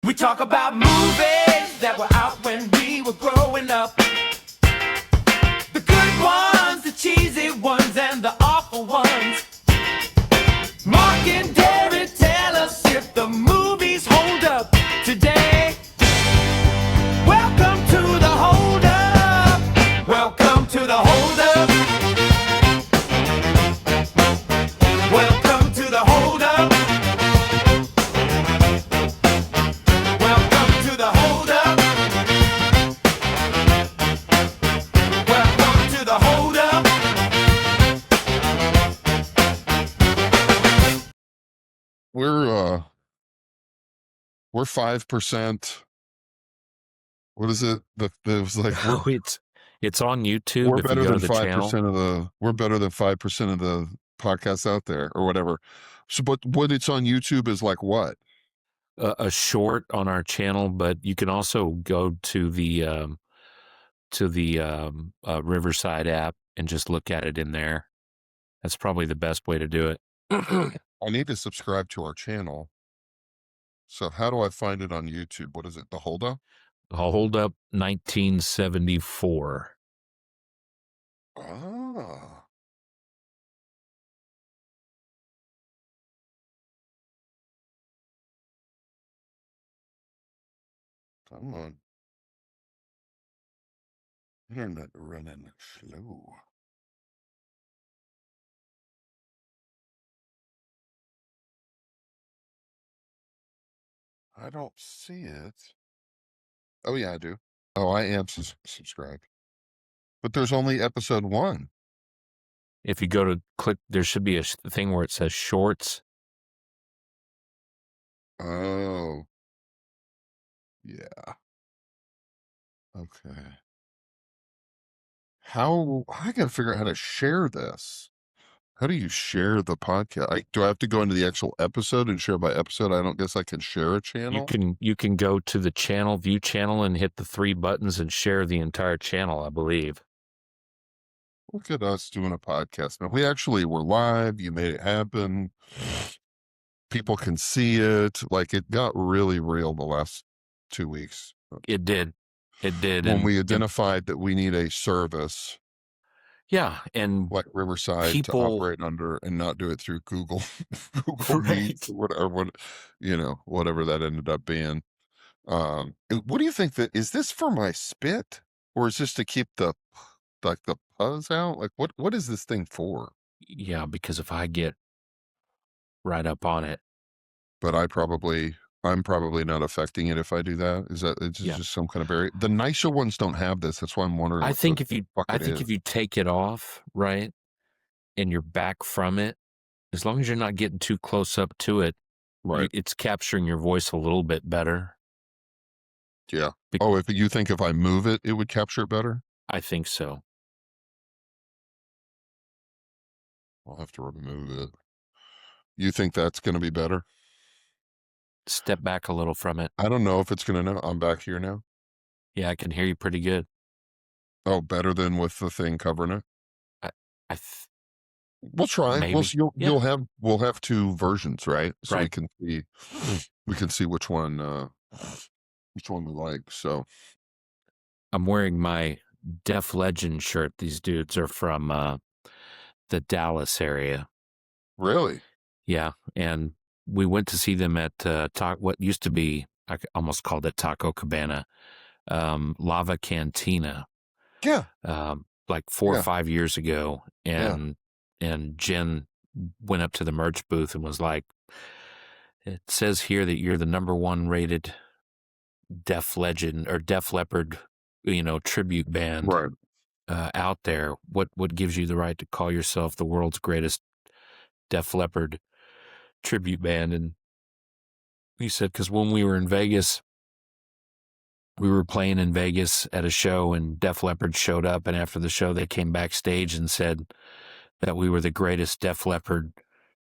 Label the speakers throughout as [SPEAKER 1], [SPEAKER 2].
[SPEAKER 1] We talk about movies that were out when we were growing up. The good ones, the cheesy ones, and the awful ones. Mark and Derry tell us if the movies hold up today. Welcome to the Hold Up. Welcome to the Hold Up. Welcome to the Hold Up. Welcome to the Hold Up. Welcome to the Hold Up.
[SPEAKER 2] We're 5%. What is it? It was like
[SPEAKER 3] it's on YouTube.
[SPEAKER 2] we're
[SPEAKER 3] If
[SPEAKER 2] better
[SPEAKER 3] you go
[SPEAKER 2] than
[SPEAKER 3] to the channel,
[SPEAKER 2] 5% of the we're better than 5% of the podcasts out there or whatever. So, but what it's on YouTube is like what?
[SPEAKER 3] a short on our channel, but you can also go to the Riverside app and just look at it in there. That's probably the best way to do it.
[SPEAKER 2] I need to subscribe to our channel. So how do I find it on YouTube? What is it? The Hold Up?
[SPEAKER 3] Hold Up 1974.
[SPEAKER 2] Ah. Come on. Internet running slow. I don't see it. Oh, yeah, I do. Oh, I am subscribed. But there's only episode 1.
[SPEAKER 3] If you go to click, there should be a thing where it says shorts.
[SPEAKER 2] Oh. Yeah. Okay. I gotta figure out how to share this. How do you share the podcast? Do I have to go into the actual episode and share by episode? I don't guess I can share a channel.
[SPEAKER 3] You can go to the channel, view channel, and hit the 3 buttons and share the entire channel, I believe.
[SPEAKER 2] Look at us doing a podcast. Now, we actually were live. You made it happen. People can see it. Like, it got really real the last 2 weeks.
[SPEAKER 3] It did. It did.
[SPEAKER 2] When we identified that we need a service.
[SPEAKER 3] Yeah, and
[SPEAKER 2] like Riverside to operate under and not do it through Google Meets or whatever that ended up being. What do you think is this for my spit, or is this to keep the puzz out? Like what is this thing for?
[SPEAKER 3] Yeah, because if I get right up on it,
[SPEAKER 2] but I'm probably not affecting it if I do that. Is that it's just some kind of barrier? The nicer ones don't have this. That's why I'm wondering.
[SPEAKER 3] I think if you take it off, right, and you're back from it, as long as you're not getting too close up to it,
[SPEAKER 2] right,
[SPEAKER 3] it's capturing your voice a little bit better.
[SPEAKER 2] Yeah. If you think if I move it, it would capture it better?
[SPEAKER 3] I think so.
[SPEAKER 2] I'll have to remove it. You think that's going to be better?
[SPEAKER 3] Step back a little from it.
[SPEAKER 2] I don't know if it's going to know. I'm back here now.
[SPEAKER 3] Yeah, I can hear you pretty good.
[SPEAKER 2] Oh, better than with the thing covering it? We'll try.
[SPEAKER 3] Maybe.
[SPEAKER 2] We'll have 2 versions, right? So
[SPEAKER 3] right.
[SPEAKER 2] we can see which one we like. So
[SPEAKER 3] I'm wearing my Def Legend shirt. These dudes are from the Dallas area.
[SPEAKER 2] Really?
[SPEAKER 3] Yeah, and we went to see them at what used to be, I almost called it Taco Cabana, Lava Cantina.
[SPEAKER 2] Yeah.
[SPEAKER 3] Like 4 or 5 years ago, and Jen went up to the merch booth and was like, "It says here that you're the #1 rated Def Legend or Def Leppard, tribute band out there. What gives you the right to call yourself the world's greatest Def Leppard tribute band?" And he said, because when we were in Vegas, we were playing in Vegas at a show, and Def Leppard showed up, and after the show, they came backstage and said that we were the greatest Def Leppard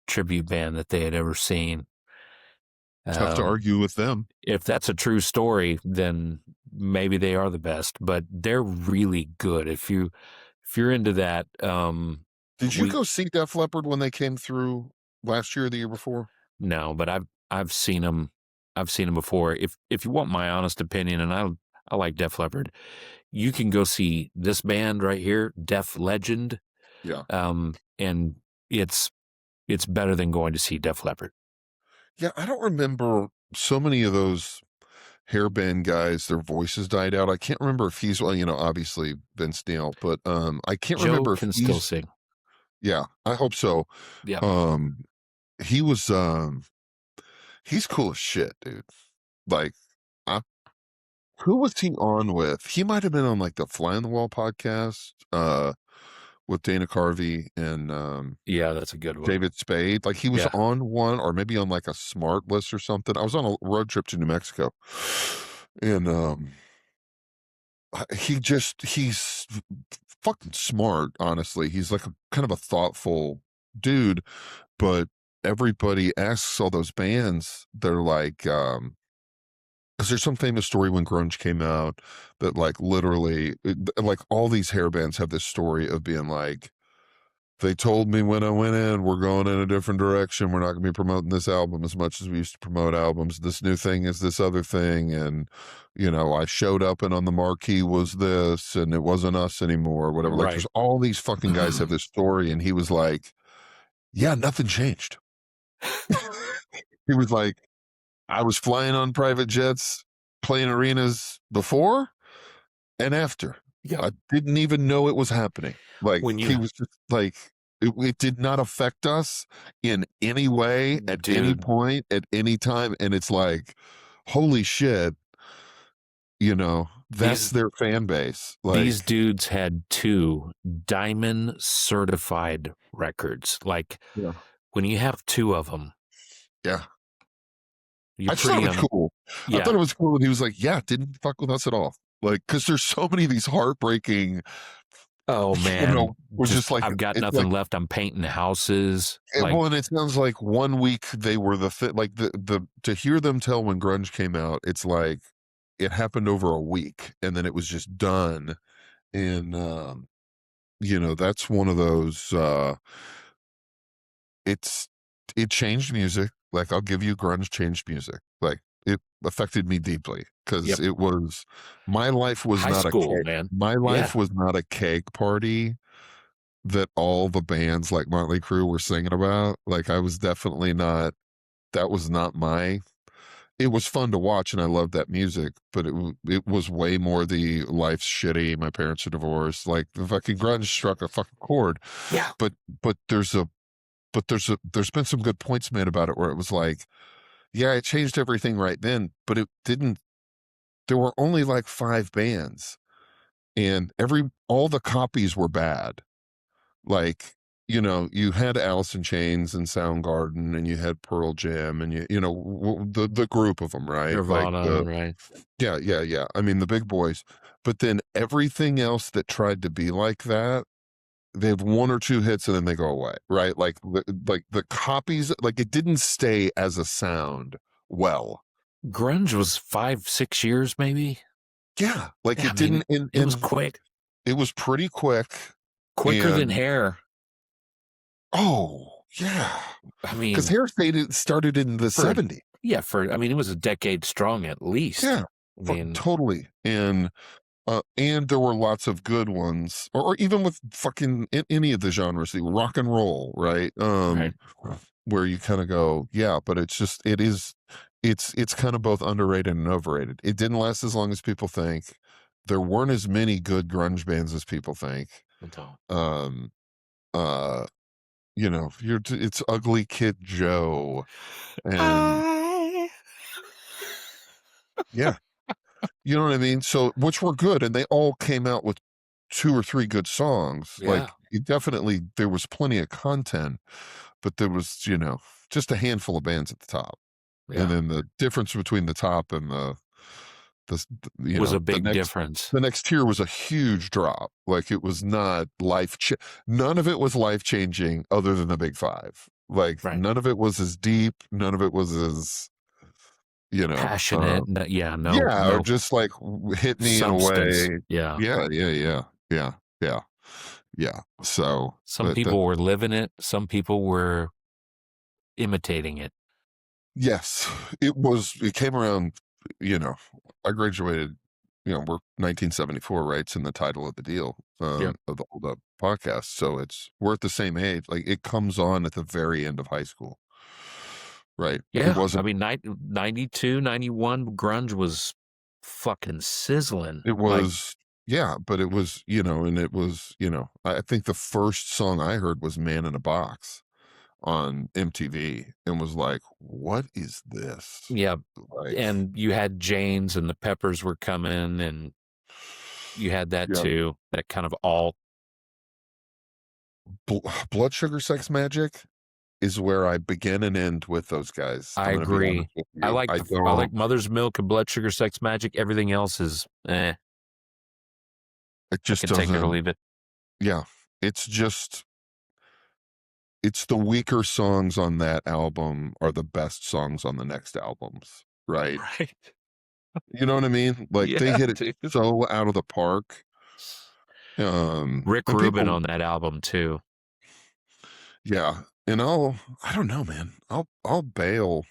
[SPEAKER 3] tribute band that they had ever seen.
[SPEAKER 2] Tough to argue with them.
[SPEAKER 3] If that's a true story, then maybe they are the best, but they're really good. If you're into that.
[SPEAKER 2] Did you go see Def Leppard when they came through last year or the year before?
[SPEAKER 3] No, but I've seen them I've seen them before. If you want my honest opinion, and I like Def Leppard, you can go see this band right here, Def Legend.
[SPEAKER 2] Yeah.
[SPEAKER 3] And it's better than going to see Def Leppard.
[SPEAKER 2] Yeah, I don't remember so many of those hairband guys, their voices died out. I can't remember if he's, well, obviously Vince Neil, but I can't
[SPEAKER 3] Joe
[SPEAKER 2] remember if
[SPEAKER 3] can still sing.
[SPEAKER 2] Yeah, I hope so.
[SPEAKER 3] Yeah.
[SPEAKER 2] He was he's cool as shit, dude. Like, who was he on with? He might have been on like the Fly on the Wall podcast with Dana Carvey and
[SPEAKER 3] yeah, that's a good one.
[SPEAKER 2] David Spade. Like he was on one, or maybe on like a smart list or something. I was on a road trip to New Mexico, and he's fucking smart, honestly. He's like kind of a thoughtful dude, but everybody asks all those bands, they're like, because there's some famous story when grunge came out that like literally, like all these hair bands have this story of being like, they told me when I went in, we're going in a different direction. We're not going to be promoting this album as much as we used to promote albums. This new thing is this other thing. And, I showed up and on the marquee was this, and it wasn't us anymore, whatever. Like, there's all these fucking guys have this story. And he was like, yeah, nothing changed. He was like, I was flying on private jets, playing arenas before and after.
[SPEAKER 3] Yeah.
[SPEAKER 2] I didn't even know it was happening. Like, he was just like, it did not affect us in any way, at any point, at any time. And it's like, holy shit, that's their fan base. Like,
[SPEAKER 3] these dudes had 2 diamond certified records. Like, when you have 2 of them.
[SPEAKER 2] Yeah. I thought it was cool. Yeah. I thought it was cool when he was like, yeah, didn't fuck with us at all. Like, because there's so many of these heartbreaking.
[SPEAKER 3] Oh man,
[SPEAKER 2] we're just like,
[SPEAKER 3] I've got nothing left. I'm painting houses.
[SPEAKER 2] Well, and it sounds like one week they were like the to hear them tell when grunge came out, it's like it happened over a week and then it was just done. And that's one of those. It changed music. Like, I'll give you, grunge changed music. Like, it affected me deeply because it was, my life was
[SPEAKER 3] high
[SPEAKER 2] not
[SPEAKER 3] school,
[SPEAKER 2] a cake.
[SPEAKER 3] man.
[SPEAKER 2] My life was not a cake party that all the bands like Motley Crue were singing about. Like, I was definitely not, that was not it was fun to watch and I loved that music, but it was way more the life's shitty, my parents are divorced. Like, the fucking grunge struck a fucking chord.
[SPEAKER 3] Yeah.
[SPEAKER 2] But there's been some good points made about it where it was like, yeah, it changed everything right then, but it didn't. There were only like 5 bands and all the copies were bad. Like, you had Alice in Chains and Soundgarden and you had Pearl Jam and the group of them, right?
[SPEAKER 3] Nirvana, right?
[SPEAKER 2] Yeah. I mean, the big boys, but then everything else that tried to be like that, they have 1 or 2 hits and then they go away, right? Like the copies, like it didn't stay as a sound well.
[SPEAKER 3] Grunge was 5-6 years, maybe.
[SPEAKER 2] Yeah, like it didn't.
[SPEAKER 3] It was quick.
[SPEAKER 2] It was pretty quick.
[SPEAKER 3] Quicker than hair.
[SPEAKER 2] Oh yeah,
[SPEAKER 3] I mean,
[SPEAKER 2] because hair started in the 70s.
[SPEAKER 3] Yeah, it was a decade strong at least.
[SPEAKER 2] Yeah, totally. And there were lots of good ones, or even with fucking any of the genres, the rock and roll, right?
[SPEAKER 3] Right.
[SPEAKER 2] Where you kind of go, yeah, but it's kind of both underrated and overrated. It didn't last as long as people think. There weren't as many good grunge bands as people think. It's Ugly Kid Joe, and yeah. You know what I mean? So, which were good, and they all came out with 2 or 3 good songs.
[SPEAKER 3] Yeah.
[SPEAKER 2] Like, there was plenty of content, but there was, just a handful of bands at the top. Yeah. And then the difference between the top and the
[SPEAKER 3] was a big difference.
[SPEAKER 2] The next tier was a huge drop. Like, it was not none of it was life-changing other than the big 5. Like, none of it was as deep. None of it was as,
[SPEAKER 3] passionate.
[SPEAKER 2] Or just like hit me
[SPEAKER 3] substance.
[SPEAKER 2] in a way. Yeah. So
[SPEAKER 3] some people were living it. Some people were imitating it.
[SPEAKER 2] Yes, it came around, you know, I graduated, we're 1974, right? It's in the title of the deal,
[SPEAKER 3] Yep.
[SPEAKER 2] of the Hold Up podcast. So we're at the same age. Like it comes on at the very end of high school, right? It
[SPEAKER 3] Yeah. I
[SPEAKER 2] wasn't,
[SPEAKER 3] mean, 92, 91, grunge was fucking sizzling.
[SPEAKER 2] it
[SPEAKER 3] Like,
[SPEAKER 2] was, yeah, but it was, and it was, I think the first song I heard was Man in a Box on MTV and was like, what is this?
[SPEAKER 3] yeah.
[SPEAKER 2] Like,
[SPEAKER 3] And you had Jane's and the Peppers were coming, and you had that
[SPEAKER 2] yeah.
[SPEAKER 3] too. That kind of alt.
[SPEAKER 2] Blood Sugar Sex Magic is where I begin and end with those guys.
[SPEAKER 3] I
[SPEAKER 2] I'm going to be honest
[SPEAKER 3] agree.
[SPEAKER 2] with
[SPEAKER 3] I
[SPEAKER 2] you.
[SPEAKER 3] like
[SPEAKER 2] I
[SPEAKER 3] I like
[SPEAKER 2] don't,
[SPEAKER 3] Mother's Milk and Blood Sugar Sex Magic. Everything else is
[SPEAKER 2] it
[SPEAKER 3] I
[SPEAKER 2] just
[SPEAKER 3] can take it or
[SPEAKER 2] doesn't,
[SPEAKER 3] leave it.
[SPEAKER 2] yeah. It's just, it's the weaker songs on that album are the best songs on the next albums, right?
[SPEAKER 3] Right.
[SPEAKER 2] You know what I mean? Like they
[SPEAKER 3] Yeah,
[SPEAKER 2] hit it
[SPEAKER 3] dude.
[SPEAKER 2] so out of the park.
[SPEAKER 3] Rick
[SPEAKER 2] And
[SPEAKER 3] Rubin
[SPEAKER 2] people,
[SPEAKER 3] on that album too.
[SPEAKER 2] yeah. And I don't know, man. I'll bail.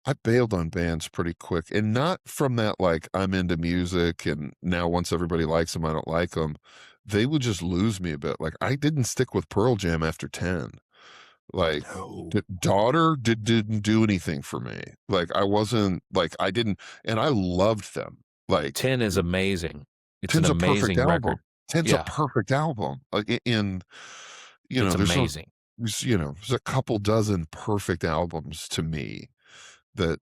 [SPEAKER 2] I bailed on bands pretty quick, and not from that, like, I'm into music, and now once everybody likes them, I don't like them. They would just lose me a bit. Like, I didn't stick with Pearl Jam after 10. Like,
[SPEAKER 3] No.
[SPEAKER 2] Daughter didn't do anything for me. Like, I wasn't, like, I didn't, and I loved them. Like,
[SPEAKER 3] 10 is amazing. It's an
[SPEAKER 2] 10's a perfect
[SPEAKER 3] amazing
[SPEAKER 2] album.
[SPEAKER 3] record.
[SPEAKER 2] 10's a
[SPEAKER 3] Yeah,
[SPEAKER 2] perfect album. Like,
[SPEAKER 3] it's
[SPEAKER 2] there's
[SPEAKER 3] amazing.
[SPEAKER 2] there's a couple dozen perfect albums to me that,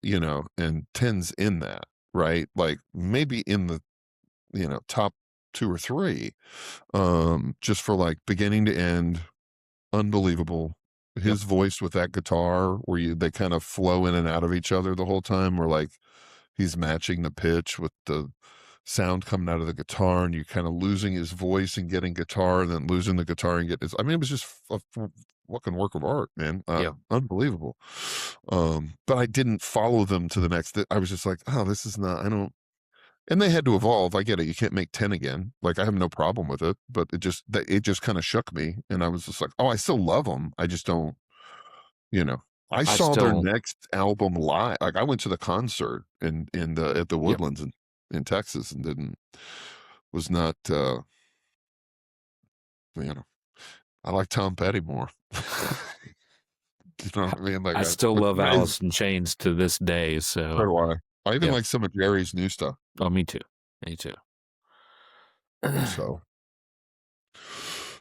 [SPEAKER 2] and 10's in that, right? Like maybe in the, top two or three, just for like beginning to end, unbelievable.
[SPEAKER 3] Yep.
[SPEAKER 2] His voice with that guitar where they kind of flow in and out of each other the whole time, where like he's matching the pitch with the sound coming out of the guitar, and you kind of losing his voice and getting guitar, and then losing the guitar and getting his, I mean, it was just a fucking work of art, man.
[SPEAKER 3] Yep.
[SPEAKER 2] Unbelievable. But I didn't follow them to the next. I was just like, oh, this is not, I don't, and they had to evolve. I get it. You can't make 10 again. Like I have no problem with it, but it just kind of shook me. And I was just like, oh, I still love them. I just don't, you know, I
[SPEAKER 3] I
[SPEAKER 2] saw their
[SPEAKER 3] still,
[SPEAKER 2] next album live. Like I went to the concert at the
[SPEAKER 3] yep.
[SPEAKER 2] Woodlands in Texas and was not, you know, I like Tom Petty more. You know what I mean? Like
[SPEAKER 3] I still
[SPEAKER 2] but
[SPEAKER 3] love
[SPEAKER 2] guys,
[SPEAKER 3] Alice in Chains to this day.
[SPEAKER 2] so
[SPEAKER 3] So,
[SPEAKER 2] do I. I even
[SPEAKER 3] yeah.
[SPEAKER 2] like some of Jerry's new stuff.
[SPEAKER 3] Oh, me too. Me too.
[SPEAKER 2] So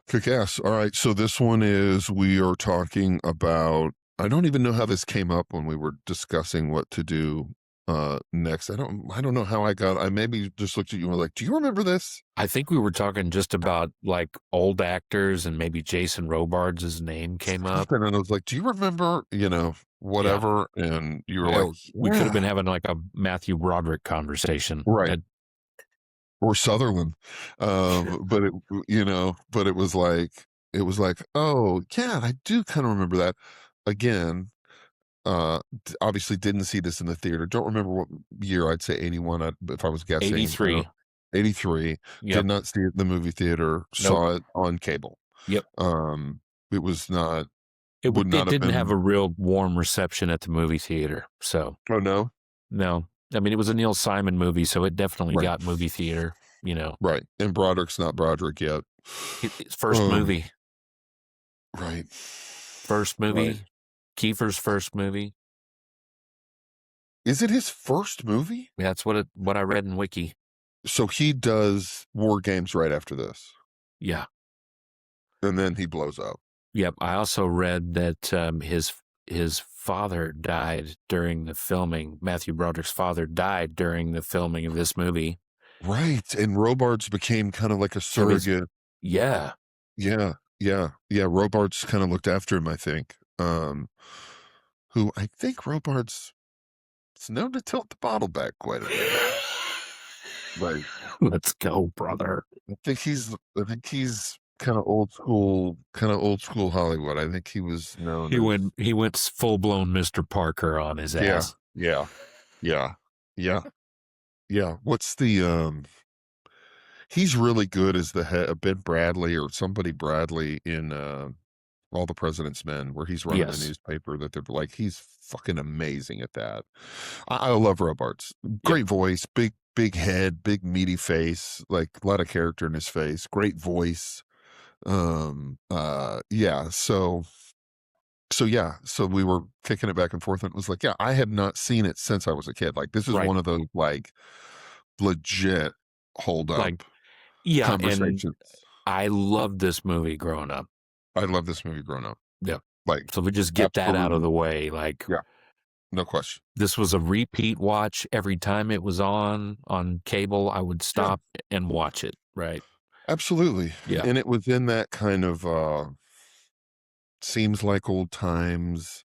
[SPEAKER 2] kick ass. All right. So this one is, we are talking about, I don't even know how this came up when we were discussing what to do next. I don't know how I maybe just looked at you and was like, do you remember this?
[SPEAKER 3] I think we were talking just about like old actors, and maybe Jason Robards' name came up.
[SPEAKER 2] And I was like, do you remember, whatever? And you were like,
[SPEAKER 3] We could have been
[SPEAKER 2] yeah.
[SPEAKER 3] having like a Matthew Broderick conversation.
[SPEAKER 2] Right. Or Sutherland. But but it was like, oh yeah, I do kind of remember that. Again, obviously didn't see this in the theater. Don't remember what year. I'd say 81, if I was guessing.
[SPEAKER 3] 83.
[SPEAKER 2] 83.
[SPEAKER 3] Yep.
[SPEAKER 2] Did not see it in the movie theater.
[SPEAKER 3] Nope.
[SPEAKER 2] Saw it on cable.
[SPEAKER 3] Yep.
[SPEAKER 2] It was not.
[SPEAKER 3] It
[SPEAKER 2] would not
[SPEAKER 3] didn't
[SPEAKER 2] have
[SPEAKER 3] have a real warm reception at the movie theater. So.
[SPEAKER 2] Oh no.
[SPEAKER 3] No. I mean, it was a Neil Simon movie, so it definitely
[SPEAKER 2] Right.
[SPEAKER 3] got movie theater.
[SPEAKER 2] Right. And Broderick's not Broderick yet.
[SPEAKER 3] His first movie.
[SPEAKER 2] Right.
[SPEAKER 3] First movie.
[SPEAKER 2] Right.
[SPEAKER 3] Kiefer's first movie.
[SPEAKER 2] Is it his first movie?
[SPEAKER 3] That's what I read in Wiki.
[SPEAKER 2] So he does War Games right after this.
[SPEAKER 3] Yeah.
[SPEAKER 2] And then he blows up.
[SPEAKER 3] Yep. I also read that his father died during the filming. Matthew Broderick's father died during the filming of this movie.
[SPEAKER 2] Right. And Robards became kind of like a surrogate.
[SPEAKER 3] Yeah.
[SPEAKER 2] Yeah. Robards kind of looked after him, I think. Who I think Robards is known to tilt the bottle back quite a bit. Like,
[SPEAKER 3] let's go, brother.
[SPEAKER 2] I think he's kind of old school Hollywood. I think he was known.
[SPEAKER 3] He went full blown Mr. Parker on his ass.
[SPEAKER 2] Yeah. What's the he's really good as the head, Ben Bradley or somebody Bradley in All the President's Men, where he's running the
[SPEAKER 3] Yes.
[SPEAKER 2] newspaper, that they're like, he's fucking amazing at that. I love Robards.
[SPEAKER 3] Yep.
[SPEAKER 2] Great voice, big head, big meaty face, like a lot of character in his face. Great voice. Yeah. So we were kicking it back and forth, and it was like, yeah, I had not seen it since I was a kid. Like, this is
[SPEAKER 3] Right.
[SPEAKER 2] one of those like legit hold up
[SPEAKER 3] Like, yeah, and
[SPEAKER 2] conversations.
[SPEAKER 3] I loved this movie growing up.
[SPEAKER 2] I love this movie growing up.
[SPEAKER 3] Yeah.
[SPEAKER 2] Like,
[SPEAKER 3] So we just get that out of
[SPEAKER 2] absolutely.
[SPEAKER 3] the way. Like,
[SPEAKER 2] Yeah, no question.
[SPEAKER 3] this was a repeat watch. Every time it was on cable, I would
[SPEAKER 2] Yeah,
[SPEAKER 3] stop and watch it. Right.
[SPEAKER 2] absolutely.
[SPEAKER 3] Yeah.
[SPEAKER 2] And it was in that kind of seems like old times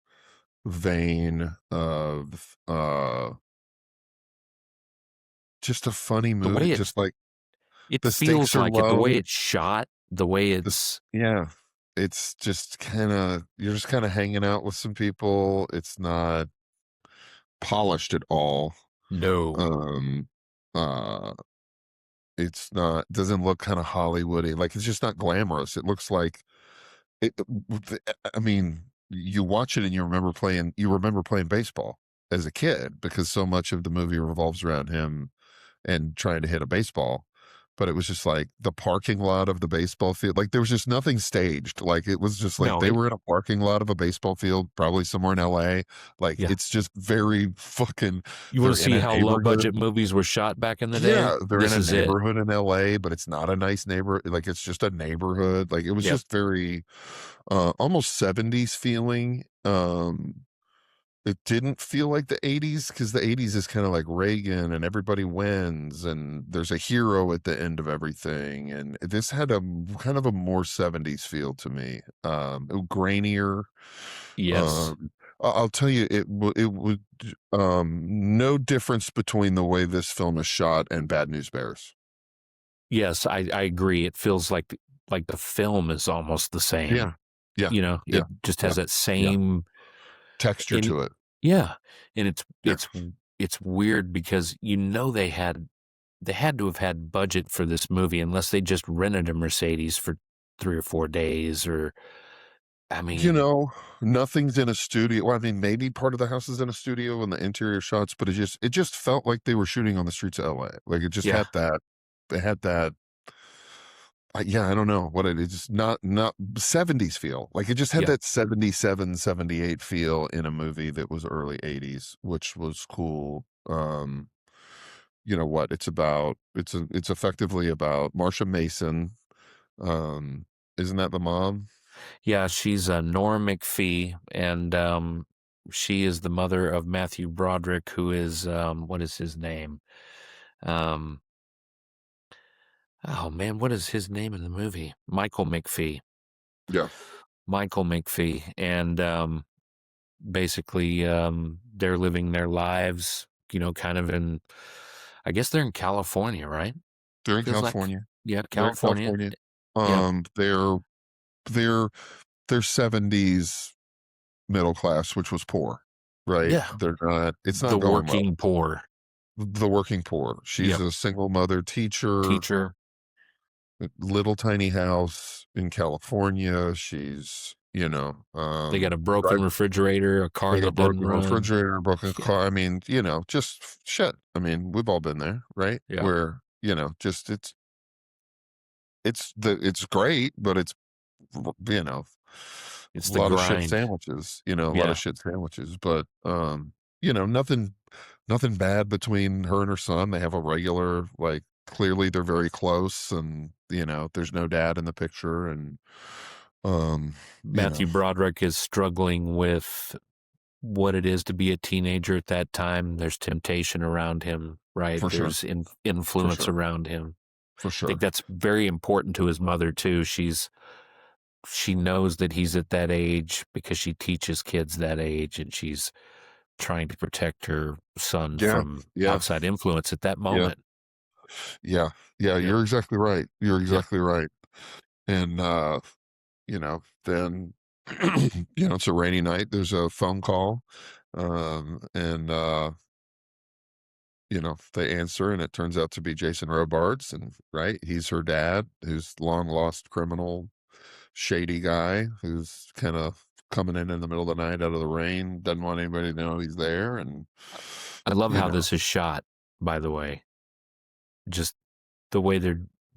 [SPEAKER 2] vein of just a funny
[SPEAKER 3] The
[SPEAKER 2] movie,
[SPEAKER 3] way
[SPEAKER 2] just like
[SPEAKER 3] it
[SPEAKER 2] the
[SPEAKER 3] feels
[SPEAKER 2] stakes are
[SPEAKER 3] like it, the way
[SPEAKER 2] low.
[SPEAKER 3] it's shot, the way
[SPEAKER 2] This,
[SPEAKER 3] it's
[SPEAKER 2] yeah, it's just kind of, you're just kind of hanging out with some people. It's not polished at all.
[SPEAKER 3] no.
[SPEAKER 2] Um, uh, it's not, doesn't look kind of Hollywoody. Like, it's just not glamorous. It looks like it. I mean, you watch it and you remember playing baseball as a kid, because so much of the movie revolves around him and trying to hit a baseball. But it was just like the parking lot of the baseball field. Like, there was just nothing staged. Like, it was just like
[SPEAKER 3] No,
[SPEAKER 2] they were in a parking lot of a baseball field, probably somewhere in LA. Like,
[SPEAKER 3] yeah.
[SPEAKER 2] it's just very fucking,
[SPEAKER 3] You want
[SPEAKER 2] they're
[SPEAKER 3] to
[SPEAKER 2] in
[SPEAKER 3] see
[SPEAKER 2] a
[SPEAKER 3] how low budget
[SPEAKER 2] neighborhood.
[SPEAKER 3] movies were shot back in the day?
[SPEAKER 2] Yeah, they're in
[SPEAKER 3] This
[SPEAKER 2] a
[SPEAKER 3] is it.
[SPEAKER 2] neighborhood in LA, but it's not a nice neighborhood. Like, it's just a neighborhood. Like, it was
[SPEAKER 3] Yep.
[SPEAKER 2] just very almost 70s feeling. It didn't feel like the 80s, because the 80s is kind of like Reagan and everybody wins and there's a hero at the end of everything. And this had a kind of a more 70s feel to me. Grainier.
[SPEAKER 3] Yes.
[SPEAKER 2] I'll tell you, it would no difference between the way this film is shot and Bad News Bears.
[SPEAKER 3] Yes, I agree. It feels like the film is almost the same.
[SPEAKER 2] Yeah. Yeah.
[SPEAKER 3] You know,
[SPEAKER 2] Yeah.
[SPEAKER 3] it just
[SPEAKER 2] Yeah.
[SPEAKER 3] has that
[SPEAKER 2] Yeah.
[SPEAKER 3] same
[SPEAKER 2] Texture
[SPEAKER 3] in
[SPEAKER 2] to it.
[SPEAKER 3] yeah. And
[SPEAKER 2] Yeah.
[SPEAKER 3] it's weird because they had to have had budget for this movie unless they just rented a Mercedes for 3 or 4 days or I
[SPEAKER 2] You
[SPEAKER 3] mean,
[SPEAKER 2] know, nothing's in a studio. Well, I mean, maybe part of the house is in a studio and the interior shots, but it just felt like they were shooting on the streets of LA. Like, it just
[SPEAKER 3] yeah,
[SPEAKER 2] had that. It had that. Yeah, I don't know what it is. Not 70s feel. Like, it just had
[SPEAKER 3] yeah.
[SPEAKER 2] that 77, 78 feel in a movie that was early 80s, which was cool. You know what? It's effectively about Marsha Mason. Um, isn't that the mom?
[SPEAKER 3] Yeah, she's Nora McPhee, and she is the mother of Matthew Broderick, who is what is his name? Um, oh man, what is his name in the movie? Michael McPhee.
[SPEAKER 2] Yeah.
[SPEAKER 3] Michael McPhee, and basically they're living their lives, kind of in. I guess they're in California, right?
[SPEAKER 2] They're in
[SPEAKER 3] Feels like,
[SPEAKER 2] California.
[SPEAKER 3] yeah,
[SPEAKER 2] They're in
[SPEAKER 3] California.
[SPEAKER 2] California.
[SPEAKER 3] Yeah,
[SPEAKER 2] They're they're 70s middle class, which was poor, right?
[SPEAKER 3] yeah.
[SPEAKER 2] They're not. It's
[SPEAKER 3] The
[SPEAKER 2] not going well.
[SPEAKER 3] working poor.
[SPEAKER 2] The working poor. She's
[SPEAKER 3] Yep.
[SPEAKER 2] a single mother teacher,
[SPEAKER 3] Teacher.
[SPEAKER 2] little tiny house in California. She's,
[SPEAKER 3] They got a
[SPEAKER 2] drive,
[SPEAKER 3] broken refrigerator, a car
[SPEAKER 2] they got
[SPEAKER 3] that doesn't
[SPEAKER 2] broken
[SPEAKER 3] run.
[SPEAKER 2] refrigerator, broken
[SPEAKER 3] Yeah.
[SPEAKER 2] car. I mean, just shit. I mean, we've all been there, right?
[SPEAKER 3] Yeah.
[SPEAKER 2] Where, just it's great, but it's you know
[SPEAKER 3] It's
[SPEAKER 2] a
[SPEAKER 3] the
[SPEAKER 2] lot of shit
[SPEAKER 3] grind.
[SPEAKER 2] sandwiches, a lot
[SPEAKER 3] Yeah.
[SPEAKER 2] of shit sandwiches. But nothing bad between her and her son. They have a regular, like, clearly they're very close, and there's no dad in the picture. And um you know
[SPEAKER 3] Matthew Broderick is struggling with what it is to be a teenager at that time. There's temptation around him, right?
[SPEAKER 2] for sure,
[SPEAKER 3] There's
[SPEAKER 2] for
[SPEAKER 3] influence
[SPEAKER 2] sure,
[SPEAKER 3] around him.
[SPEAKER 2] for
[SPEAKER 3] I think
[SPEAKER 2] sure.
[SPEAKER 3] that's very important to his mother too. She knows that he's at that age because she teaches kids that age, and she's trying to protect her son
[SPEAKER 2] Yeah,
[SPEAKER 3] from
[SPEAKER 2] yeah,
[SPEAKER 3] outside influence at that
[SPEAKER 2] yeah,
[SPEAKER 3] moment.
[SPEAKER 2] yeah, yeah.
[SPEAKER 3] Yep.
[SPEAKER 2] You're exactly right. You're
[SPEAKER 3] Yeah.
[SPEAKER 2] exactly right. And then it's a rainy night. There's a phone call, and they answer, and it turns out to be Jason Robards, and right, he's her dad, who's long lost criminal shady guy who's kind of coming in the middle of the night out of the rain, doesn't want anybody to know he's there, and
[SPEAKER 3] I love
[SPEAKER 2] you
[SPEAKER 3] how
[SPEAKER 2] know,
[SPEAKER 3] this is shot, by the way. Just the way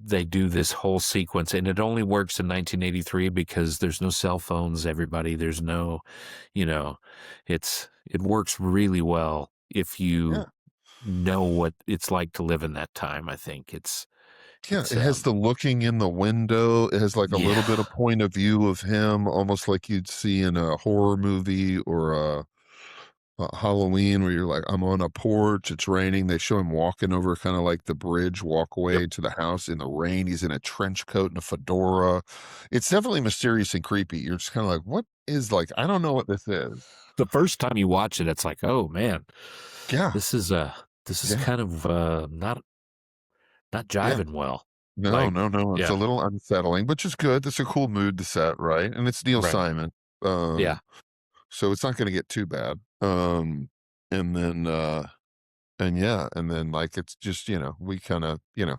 [SPEAKER 3] they do this whole sequence, and it only works in 1983 because there's no cell phones, everybody. There's no, you know, it works really well if
[SPEAKER 2] yeah.
[SPEAKER 3] you know what it's like to live in that time. I think
[SPEAKER 2] Yeah,
[SPEAKER 3] it's
[SPEAKER 2] it has the looking in the window. It has like a little bit
[SPEAKER 3] yeah,
[SPEAKER 2] of point of view of him, almost like you'd see in a horror movie or a Halloween, where you're like, I'm on a porch, it's raining. They show him walking over kind of like the bridge
[SPEAKER 3] yep.
[SPEAKER 2] walkway to the house in the rain. He's in a trench coat and a fedora. It's definitely mysterious and creepy. You're just kind of like, what is, like, I don't know what this is.
[SPEAKER 3] The first time you watch it, it's like, oh man,
[SPEAKER 2] Yeah,
[SPEAKER 3] this is
[SPEAKER 2] yeah,
[SPEAKER 3] kind of not
[SPEAKER 2] yeah.
[SPEAKER 3] jiving well.
[SPEAKER 2] No,
[SPEAKER 3] Like,
[SPEAKER 2] no, no. It's a
[SPEAKER 3] yeah,
[SPEAKER 2] little unsettling, which is good. It's a cool mood to set, right? And it's Neil
[SPEAKER 3] right,
[SPEAKER 2] Simon.
[SPEAKER 3] yeah.
[SPEAKER 2] So it's not going to get too bad. And then, and yeah, and then like, it's just, we kind of, he
[SPEAKER 3] And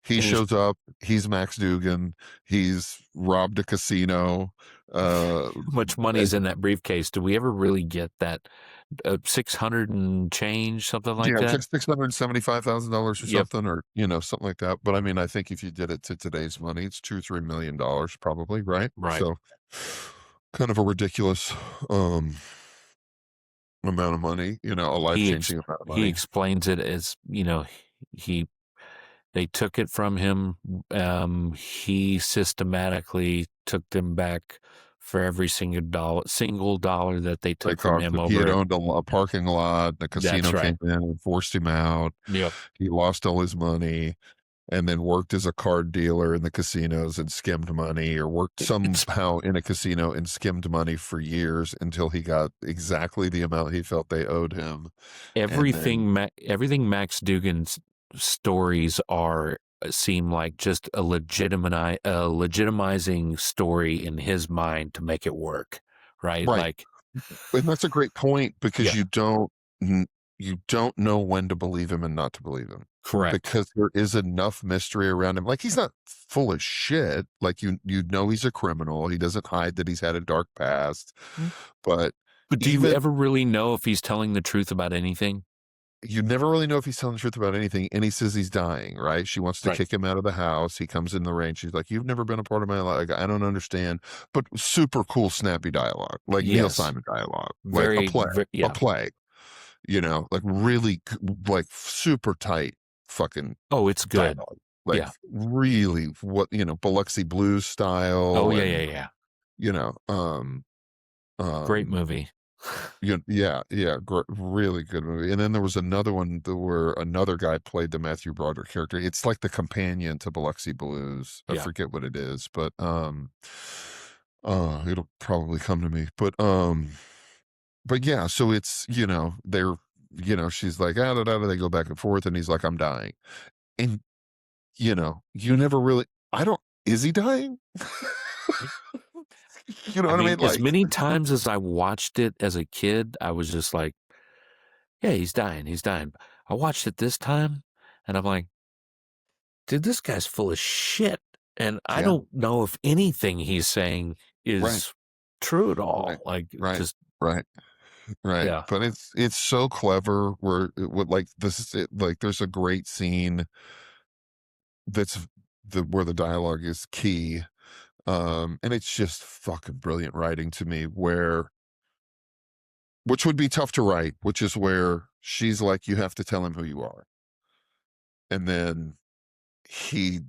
[SPEAKER 3] he's
[SPEAKER 2] shows up, he's Max Dugan, he's robbed a casino. Uh,
[SPEAKER 3] How much money's in that briefcase? Do we ever really get that 600 and change, something like
[SPEAKER 2] yeah,
[SPEAKER 3] that?
[SPEAKER 2] $675,000 or
[SPEAKER 3] Yep.
[SPEAKER 2] something, or, something like that. But I mean, I think if you did it to today's money, it's $2-3 million probably, right?
[SPEAKER 3] Right.
[SPEAKER 2] So kind of a ridiculous, amount of money, a life-changing amount of
[SPEAKER 3] He
[SPEAKER 2] money.
[SPEAKER 3] explains it as, he they took it from him. He systematically took them back for every single dollar that they
[SPEAKER 2] They
[SPEAKER 3] took from
[SPEAKER 2] cost
[SPEAKER 3] him
[SPEAKER 2] him. He had
[SPEAKER 3] over.
[SPEAKER 2] owned a parking lot. The
[SPEAKER 3] That's
[SPEAKER 2] casino
[SPEAKER 3] right.
[SPEAKER 2] came in and forced him out.
[SPEAKER 3] Yep.
[SPEAKER 2] He lost all his money and then worked as a card dealer in the casinos and skimmed money, or worked
[SPEAKER 3] It's
[SPEAKER 2] somehow in a casino and skimmed money for years until he got exactly the amount he felt they owed him. And then,
[SPEAKER 3] everything Max Dugan's stories seem like just a legitimizing story in his mind to make it work, right?
[SPEAKER 2] right.
[SPEAKER 3] Like,
[SPEAKER 2] And that's a great point, because
[SPEAKER 3] yeah,
[SPEAKER 2] you don't know when to believe him and not to believe him,
[SPEAKER 3] correct.
[SPEAKER 2] because there is enough mystery around him. Like, he's not full of shit. Like, he's a criminal. He doesn't hide that he's had a dark past. But
[SPEAKER 3] But do you
[SPEAKER 2] even
[SPEAKER 3] ever really know if he's telling the truth about anything?
[SPEAKER 2] you never really know if he's telling the truth about anything. And he says he's dying, right? She wants to
[SPEAKER 3] Right.
[SPEAKER 2] kick him out of the house. He comes in the rain. She's like, you've never been a part of my life. Like, I don't understand. But super cool, snappy dialogue, like Neil
[SPEAKER 3] Yes.
[SPEAKER 2] Simon dialogue, like
[SPEAKER 3] Very,
[SPEAKER 2] a
[SPEAKER 3] yeah.
[SPEAKER 2] play, like really, like super tight fucking
[SPEAKER 3] Oh, it's good.
[SPEAKER 2] dialogue. Like,
[SPEAKER 3] Yeah.
[SPEAKER 2] really, what, Biloxi Blues style.
[SPEAKER 3] Oh, yeah,
[SPEAKER 2] And,
[SPEAKER 3] yeah.
[SPEAKER 2] you know,
[SPEAKER 3] Great movie.
[SPEAKER 2] yeah, really good movie. And then there was another one where another guy played the Matthew Broderick character. It's like the companion to Biloxi Blues. I
[SPEAKER 3] Yeah.
[SPEAKER 2] forget what it is, but it'll probably come to me. But yeah, so it's, they're, she's like, ah, da, da, da, they go back and forth, and he's like, I'm dying. And you never really, is he dying? You know what I mean?
[SPEAKER 3] As
[SPEAKER 2] Like,
[SPEAKER 3] many times as I watched it as a kid, I was just like, yeah, he's dying. He's dying. I watched it this time and I'm like, dude, this guy's full of shit. And I
[SPEAKER 2] yeah,
[SPEAKER 3] don't know if anything he's saying is
[SPEAKER 2] right,
[SPEAKER 3] true at all.
[SPEAKER 2] right,
[SPEAKER 3] Like,
[SPEAKER 2] right,
[SPEAKER 3] just,
[SPEAKER 2] right. Right.
[SPEAKER 3] yeah.
[SPEAKER 2] But it's so clever, where it would, like, this is it, like, there's a great scene that's where the dialogue is key. And it's just fucking brilliant writing to me, which would be tough to write, which is where she's like, you have to tell him who you are. And then she's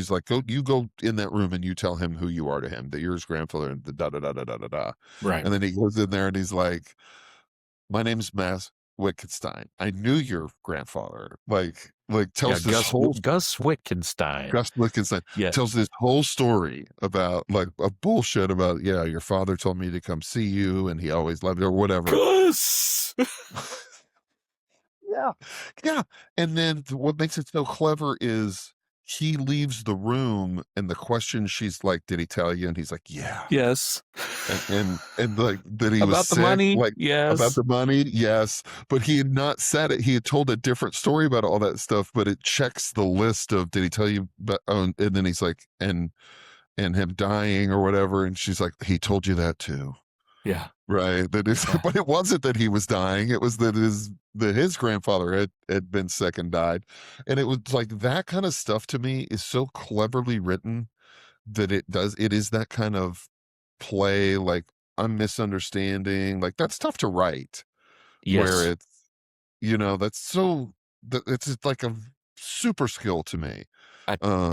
[SPEAKER 2] like, you go in that room and you tell him who you are to him, that you're his grandfather, and the da da da da da da da.
[SPEAKER 3] Right.
[SPEAKER 2] And then he goes in there and he's like, my name's Max Wittgenstein. I knew your grandfather. Like tells this whole
[SPEAKER 3] Gus Wittgenstein.
[SPEAKER 2] Gus Wittgenstein tells this whole story about, like, a bullshit about, yeah, your father told me to come see you and he always loved you, or whatever.
[SPEAKER 3] Gus!
[SPEAKER 2] Yeah. And then what makes it so clever is he leaves the room, and the question, she's like, did he tell you? And he's like, yeah.
[SPEAKER 3] Yes.
[SPEAKER 2] And like, that he was
[SPEAKER 3] About the
[SPEAKER 2] sick,
[SPEAKER 3] money?
[SPEAKER 2] like,
[SPEAKER 3] Yes.
[SPEAKER 2] about the money, yes. But he had not said it. He had told a different story about all that stuff, but it checks the list of, did he tell you? But and then he's like, and and him dying or whatever, and she's like, he told you that too.
[SPEAKER 3] Yeah.
[SPEAKER 2] Right. That is, but it wasn't that he was dying. It was that his grandfather had been sick and died. And it was like that kind of stuff to me is so cleverly written that it is that kind of play, like I'm misunderstanding. Like that's tough to write. Where
[SPEAKER 3] Yes.
[SPEAKER 2] it's, it's like a super skill to me.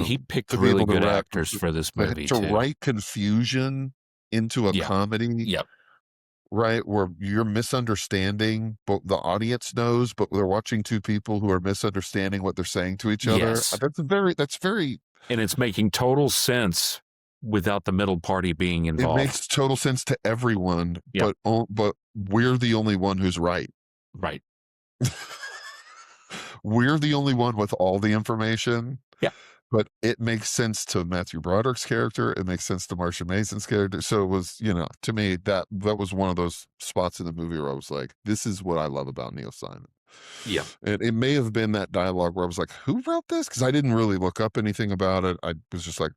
[SPEAKER 3] He picked
[SPEAKER 2] To be
[SPEAKER 3] really
[SPEAKER 2] able to
[SPEAKER 3] good actors for this movie
[SPEAKER 2] to
[SPEAKER 3] too.
[SPEAKER 2] write confusion into a comedy.
[SPEAKER 3] Yep.
[SPEAKER 2] Right, where you're misunderstanding, but the audience knows, but they're watching two people who are misunderstanding what they're saying to each other.
[SPEAKER 3] Yes.
[SPEAKER 2] That's very,
[SPEAKER 3] and it's making total sense without the middle party being involved.
[SPEAKER 2] It makes total sense to everyone,
[SPEAKER 3] Yep.
[SPEAKER 2] but we're the only one who's right.
[SPEAKER 3] Right.
[SPEAKER 2] We're the only one with all the information.
[SPEAKER 3] Yeah.
[SPEAKER 2] But it makes sense to Matthew Broderick's character. It makes sense to Marsha Mason's character. So it was, to me, that was one of those spots in the movie where I was like, this is what I love about Neil Simon.
[SPEAKER 3] Yeah.
[SPEAKER 2] And it may have been that dialogue where I was like, who wrote this? Because I didn't really look up anything about it. I was just like,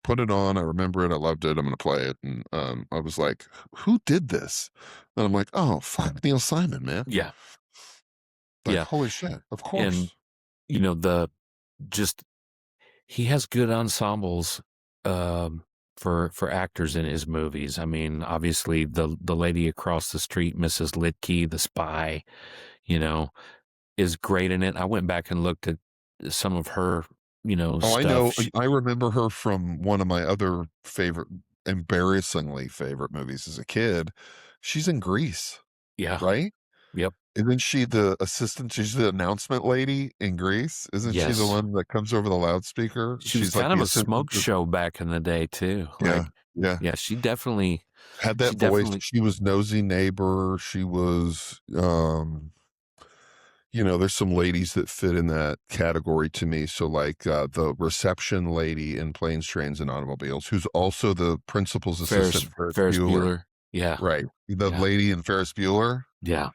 [SPEAKER 2] put it on. I remember it. I loved it. I'm going to play it. And I was like, who did this? And I'm like, oh, fuck, Neil Simon, man.
[SPEAKER 3] Yeah.
[SPEAKER 2] Like, holy shit. Of course.
[SPEAKER 3] And, he has good ensembles for actors in his movies. I mean, obviously the lady across the street, Mrs. Litke, the spy, is great in it. I went back and looked at some of her, stuff.
[SPEAKER 2] I know. I remember her from one of my other embarrassingly favorite movies as a kid. She's in Grease.
[SPEAKER 3] Yeah.
[SPEAKER 2] Right?
[SPEAKER 3] Yep.
[SPEAKER 2] Isn't she the assistant? She's the announcement lady in Grease. Isn't she the one that comes over the loudspeaker?
[SPEAKER 3] She's kind of a smoke show back in the day too. Yeah. She definitely
[SPEAKER 2] had that voice. She was nosy neighbor. She was, there's some ladies that fit in that category to me. So like the reception lady in Planes, Trains, and Automobiles, who's also the principal's assistant, Ferris Bueller.
[SPEAKER 3] Yeah.
[SPEAKER 2] Right. The lady in Ferris Bueller.
[SPEAKER 3] Yeah.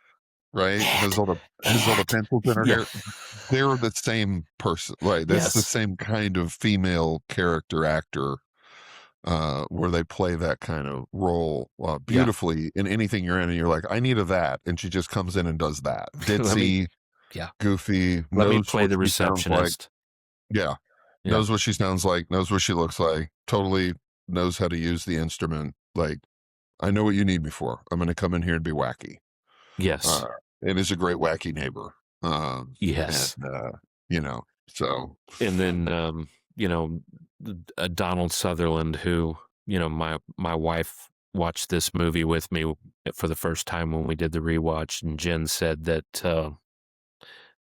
[SPEAKER 2] Right, has all the pencils in her hair. They're the same person, right? That's the same kind of female character actor, where they play that kind of role beautifully in anything you're in, and you're like, I need that, and she just comes in and does that. Ditzy, goofy.
[SPEAKER 3] Let me play the receptionist.
[SPEAKER 2] Knows what she sounds like, knows what she looks like, totally knows how to use the instrument. Like, I know what you need me for. I'm going to come in here and be wacky.
[SPEAKER 3] Yes.
[SPEAKER 2] It is a great wacky neighbor.
[SPEAKER 3] Yes.
[SPEAKER 2] And, so.
[SPEAKER 3] And then, Donald Sutherland, who, my wife watched this movie with me for the first time when we did the rewatch, and Jen said that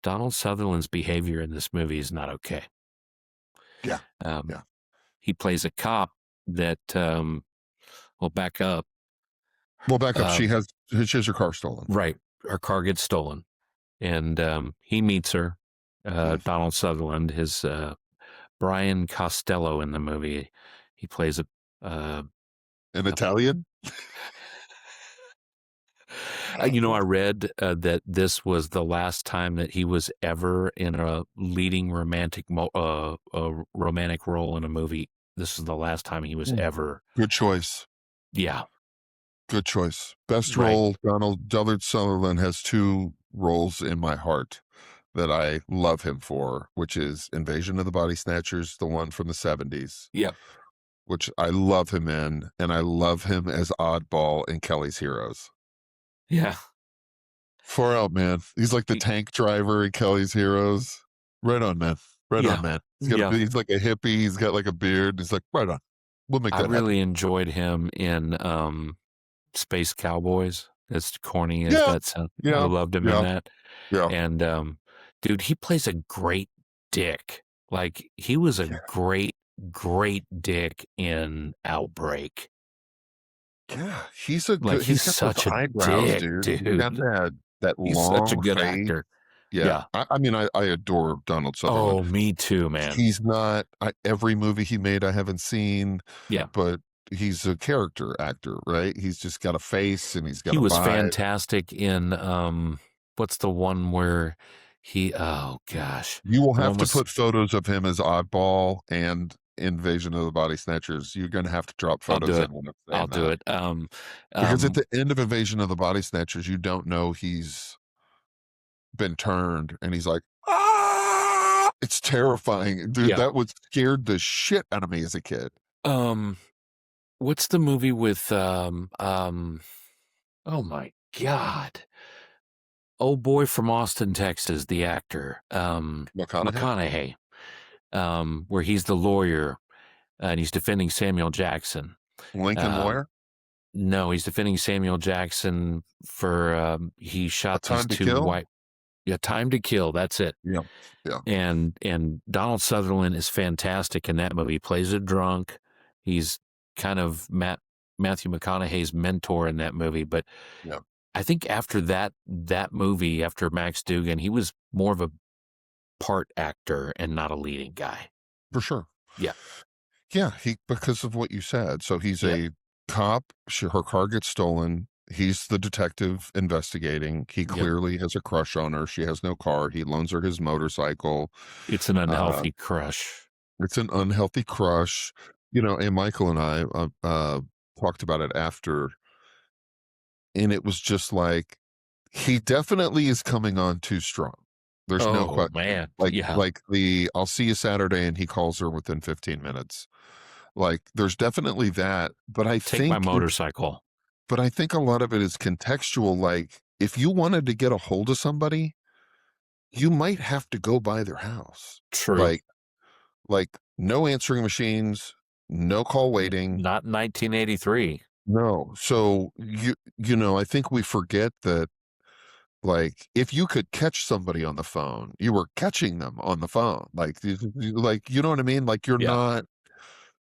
[SPEAKER 3] Donald Sutherland's behavior in this movie is not okay.
[SPEAKER 2] Yeah.
[SPEAKER 3] He plays a cop that, back up.
[SPEAKER 2] Well, back up. She has her car stolen.
[SPEAKER 3] Right. Her car gets stolen. And he meets her, Donald Sutherland, his Brian Costello in the movie. He plays
[SPEAKER 2] an Italian?
[SPEAKER 3] I read that this was the last time that he was ever in a leading romantic role in a movie. This is the last time he was ever.
[SPEAKER 2] Good choice.
[SPEAKER 3] Yeah.
[SPEAKER 2] Good choice. Best role. Donald Sutherland has two roles in my heart that I love him for, which is Invasion of the Body Snatchers, the one from the 70s.
[SPEAKER 3] Yep.
[SPEAKER 2] Which I love him in, and I love him as Oddball in Kelly's Heroes.
[SPEAKER 3] Yeah.
[SPEAKER 2] Far out, man. He's like the tank driver in Kelly's Heroes. Right on, man. Right on, man. He's like a hippie. He's got like a beard. He's like, right on. We'll make that happen.
[SPEAKER 3] I really enjoyed him in Space Cowboys. As corny as that sounds. I loved him in that.
[SPEAKER 2] Yeah.
[SPEAKER 3] And dude, he plays a great dick. Like, he was a great dick in Outbreak.
[SPEAKER 2] Yeah, he's a
[SPEAKER 3] good, he's such a
[SPEAKER 2] eyebrows,
[SPEAKER 3] dick,
[SPEAKER 2] dude. He got that
[SPEAKER 3] he's
[SPEAKER 2] long
[SPEAKER 3] such a good
[SPEAKER 2] face.
[SPEAKER 3] actor.
[SPEAKER 2] Yeah. I mean, I adore Donald Sutherland.
[SPEAKER 3] Oh, me too, man.
[SPEAKER 2] He's not every movie he made I haven't seen. Yeah, but he's a character actor, right? He's just got a face and he's got.
[SPEAKER 3] He was
[SPEAKER 2] vibe.
[SPEAKER 3] Fantastic in what's the one where he? Oh gosh,
[SPEAKER 2] you will have to put photos of him as Oddball and Invasion of the Body Snatchers, you're going to have to drop
[SPEAKER 3] I'll
[SPEAKER 2] photos
[SPEAKER 3] do
[SPEAKER 2] in
[SPEAKER 3] it.
[SPEAKER 2] when I'm
[SPEAKER 3] I'll
[SPEAKER 2] saying
[SPEAKER 3] do
[SPEAKER 2] that.
[SPEAKER 3] it.
[SPEAKER 2] Because at the end of Invasion of the Body Snatchers, you don't know he's been turned, and he's like, ah! It's terrifying. Dude,
[SPEAKER 3] Yeah.
[SPEAKER 2] that would scared the shit out of me as a kid.
[SPEAKER 3] What's the movie with oh my God. Old boy from Austin, Texas, the actor, McConaughey, where he's the lawyer and he's defending Samuel Jackson.
[SPEAKER 2] Lincoln Lawyer?
[SPEAKER 3] No, he's defending Samuel Jackson for he shot these
[SPEAKER 2] Time to
[SPEAKER 3] two
[SPEAKER 2] Kill?
[SPEAKER 3] white. Yeah, Time to Kill. That's it.
[SPEAKER 2] Yeah, yeah.
[SPEAKER 3] And Donald Sutherland is fantastic in that movie. He plays a drunk. He's kind of Matthew McConaughey's mentor in that movie. But
[SPEAKER 2] Yeah.
[SPEAKER 3] I think after that movie, after Max Dugan, he was more of a part actor and not a leading guy.
[SPEAKER 2] For sure.
[SPEAKER 3] Yeah.
[SPEAKER 2] Yeah, because of what you said. So he's a cop. Her car gets stolen. He's the detective investigating. He clearly has a crush on her. She has no car. He loans her his motorcycle.
[SPEAKER 3] It's an unhealthy crush.
[SPEAKER 2] It's an unhealthy crush. You know, and Michael and I talked about it after, and it was just like, he definitely is coming on too strong. There's no question.
[SPEAKER 3] Man.
[SPEAKER 2] Like the I'll see you Saturday, and he calls her within 15 minutes. Like, there's definitely that, but I
[SPEAKER 3] Take
[SPEAKER 2] think
[SPEAKER 3] my motorcycle.
[SPEAKER 2] But I think a lot of it is contextual. Like, if you wanted to get a hold of somebody, you might have to go by their house.
[SPEAKER 3] True.
[SPEAKER 2] Like no answering machines, no call waiting.
[SPEAKER 3] Not in 1983.
[SPEAKER 2] No. So you know, I think we forget that, like, if you could catch somebody on the phone, you were catching them on the phone. Like you know what I mean? Like, you're not,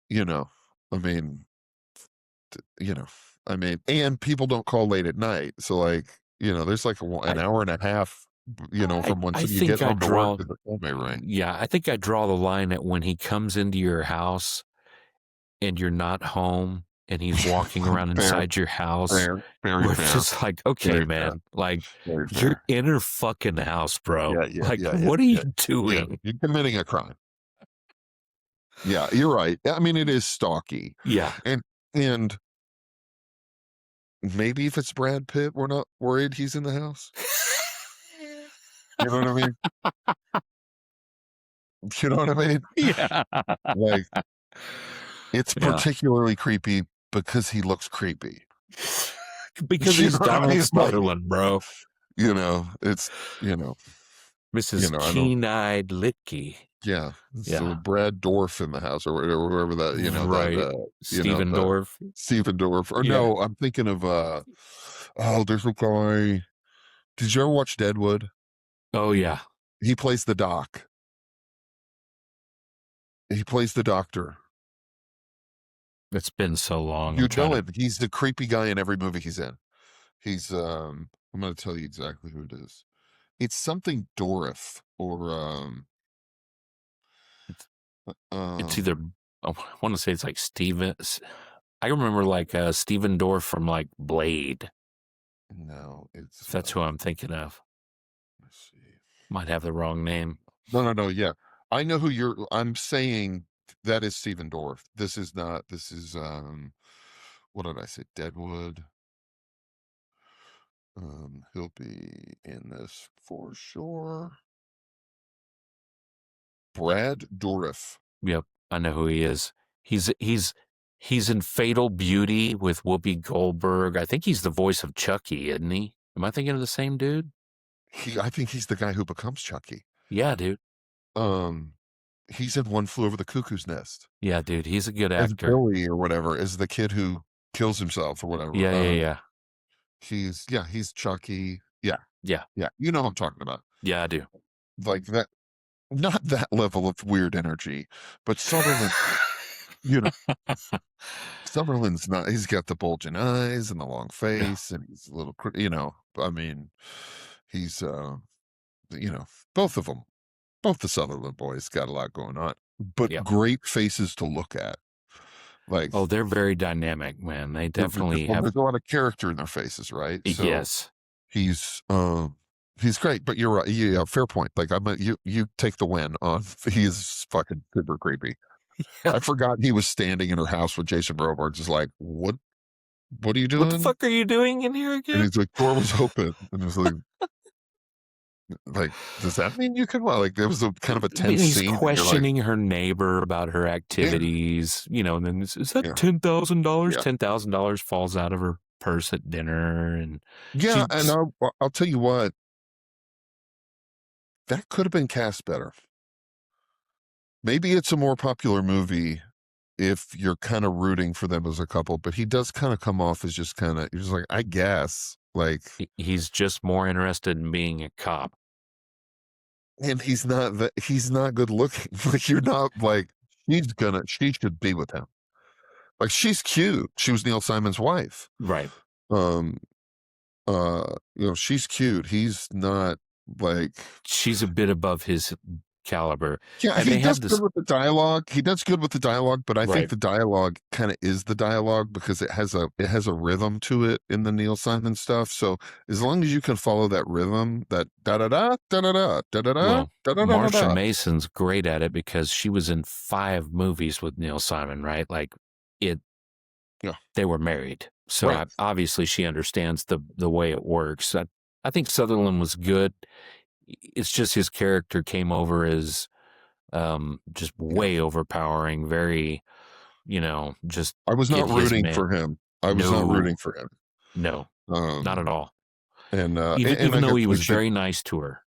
[SPEAKER 2] you know, I mean, and people don't call late at night. So, like, you know, there's like an hour and a half, you know, from when you get home to work to the phone may ring.
[SPEAKER 3] Yeah, I think I draw the line at when he comes into your house and you're not home and he's walking around inside your house.
[SPEAKER 2] Very
[SPEAKER 3] we're
[SPEAKER 2] fair.
[SPEAKER 3] just like, okay,
[SPEAKER 2] Very
[SPEAKER 3] man,
[SPEAKER 2] fair.
[SPEAKER 3] like,
[SPEAKER 2] Very
[SPEAKER 3] you're
[SPEAKER 2] fair.
[SPEAKER 3] in her fucking house, bro.
[SPEAKER 2] Yeah,
[SPEAKER 3] what are you doing?
[SPEAKER 2] Yeah. You're committing a crime. Yeah, you're right. I mean, it is stalky.
[SPEAKER 3] Yeah.
[SPEAKER 2] And maybe if it's Brad Pitt, we're not worried he's in the house. You know what I mean? You know what I mean?
[SPEAKER 3] Yeah.
[SPEAKER 2] Like, it's particularly creepy because he looks creepy.
[SPEAKER 3] Because he's Donald Sutherland, bro.
[SPEAKER 2] You know, it's, you know.
[SPEAKER 3] Mrs. Keen-Eyed Litke.
[SPEAKER 2] Yeah. So Brad Dorff in the house, or wherever that, you know,
[SPEAKER 3] right. Stephen Dorff.
[SPEAKER 2] Stephen Dorff. Or no, I'm thinking of there's a guy. Did you ever watch Deadwood?
[SPEAKER 3] Oh yeah.
[SPEAKER 2] He plays the doc. He plays the doctor.
[SPEAKER 3] It's been so long.
[SPEAKER 2] You know him. He's the creepy guy in every movie he's in. He's I'm gonna tell you exactly who it is. It's something Dorff or
[SPEAKER 3] it's either, I want to say it's like Steven. I remember like Stephen Dorff from like Blade.
[SPEAKER 2] No, it's
[SPEAKER 3] that's who I'm thinking of.
[SPEAKER 2] Let's see.
[SPEAKER 3] Might have the wrong name.
[SPEAKER 2] No. Yeah, I know who I'm saying. That is Stephen Dorff. This is not. This is what did I say? Deadwood. He'll be in this for sure. Brad Dourif.
[SPEAKER 3] Yep, I know who he is. He's in Fatal Beauty with Whoopi Goldberg. I think he's the voice of Chucky, isn't he? Am I thinking of the same dude?
[SPEAKER 2] I think he's the guy who becomes Chucky.
[SPEAKER 3] Yeah, dude.
[SPEAKER 2] He's in One Flew Over the Cuckoo's Nest.
[SPEAKER 3] Yeah, dude. He's a good actor.
[SPEAKER 2] As Billy or whatever, is the kid who kills himself or whatever.
[SPEAKER 3] Yeah.
[SPEAKER 2] He's Chucky. Yeah. You know what I'm talking about.
[SPEAKER 3] Yeah, I do.
[SPEAKER 2] Like that. Not that level of weird energy, but Sutherland, you know, Sutherland's not, he's got the bulging eyes and the long face and he's a little, you know, I mean, he's, you know, both of them, both the Sutherland boys got a lot going on, but great faces to look at. Like,
[SPEAKER 3] oh, they're very dynamic, man. They definitely have.
[SPEAKER 2] There's a lot of character in their faces, right? So
[SPEAKER 3] yes.
[SPEAKER 2] He's great, but you're right. Yeah, fair point. Like, you take the win on. He's fucking super creepy. I forgot he was standing in her house with Jason Robards. Is like, what are you
[SPEAKER 3] What the
[SPEAKER 2] doing?
[SPEAKER 3] fuck are you doing in here
[SPEAKER 2] And
[SPEAKER 3] again?
[SPEAKER 2] he's like, door was open. And it was like, does that mean you can? Like, there was a kind of a
[SPEAKER 3] I mean,
[SPEAKER 2] tense
[SPEAKER 3] he's
[SPEAKER 2] scene. And you're like,
[SPEAKER 3] questioning her neighbor about her activities, and then is that
[SPEAKER 2] yeah,
[SPEAKER 3] $10,000?
[SPEAKER 2] yeah,
[SPEAKER 3] $10,000 falls out of her purse at dinner, and
[SPEAKER 2] yeah. And I'll tell you what, that could have been cast better. Maybe it's a more popular movie if you're kind of rooting for them as a couple, but he does kind of come off as just kind of, he's like, I guess, like,
[SPEAKER 3] he's just more interested in being a cop.
[SPEAKER 2] and he's not good looking. Like, you're not like, she should be with him. Like, she's cute. She was Neil Simon's wife.
[SPEAKER 3] Right.
[SPEAKER 2] Um, she's cute. He's not, like,
[SPEAKER 3] She's a bit above his caliber.
[SPEAKER 2] yeah,
[SPEAKER 3] And
[SPEAKER 2] he
[SPEAKER 3] they
[SPEAKER 2] does
[SPEAKER 3] have
[SPEAKER 2] good
[SPEAKER 3] this,
[SPEAKER 2] with the dialogue. He does good with the dialogue, but I think
[SPEAKER 3] right.
[SPEAKER 2] the dialogue kind of is the dialogue because it has a rhythm to it in the Neil Simon stuff. So as long as you can follow that rhythm, that da da da da da da da da da
[SPEAKER 3] Well,
[SPEAKER 2] da da da
[SPEAKER 3] Marsha
[SPEAKER 2] da.
[SPEAKER 3] Mason's great at it because she was in 5 movies with Neil Simon, right? Like
[SPEAKER 2] Yeah,
[SPEAKER 3] they were married. So
[SPEAKER 2] right.
[SPEAKER 3] obviously she understands the way it works. I think Sutherland was good. It's just his character came over as just
[SPEAKER 2] Yeah.
[SPEAKER 3] way overpowering, very, just
[SPEAKER 2] I was
[SPEAKER 3] get
[SPEAKER 2] not
[SPEAKER 3] his
[SPEAKER 2] rooting
[SPEAKER 3] man.
[SPEAKER 2] for him. I was not rooting
[SPEAKER 3] No,
[SPEAKER 2] for him.
[SPEAKER 3] no, not at
[SPEAKER 2] Um,
[SPEAKER 3] all.
[SPEAKER 2] and
[SPEAKER 3] Even
[SPEAKER 2] I
[SPEAKER 3] though
[SPEAKER 2] guess
[SPEAKER 3] he
[SPEAKER 2] we
[SPEAKER 3] was
[SPEAKER 2] should.
[SPEAKER 3] very nice to her.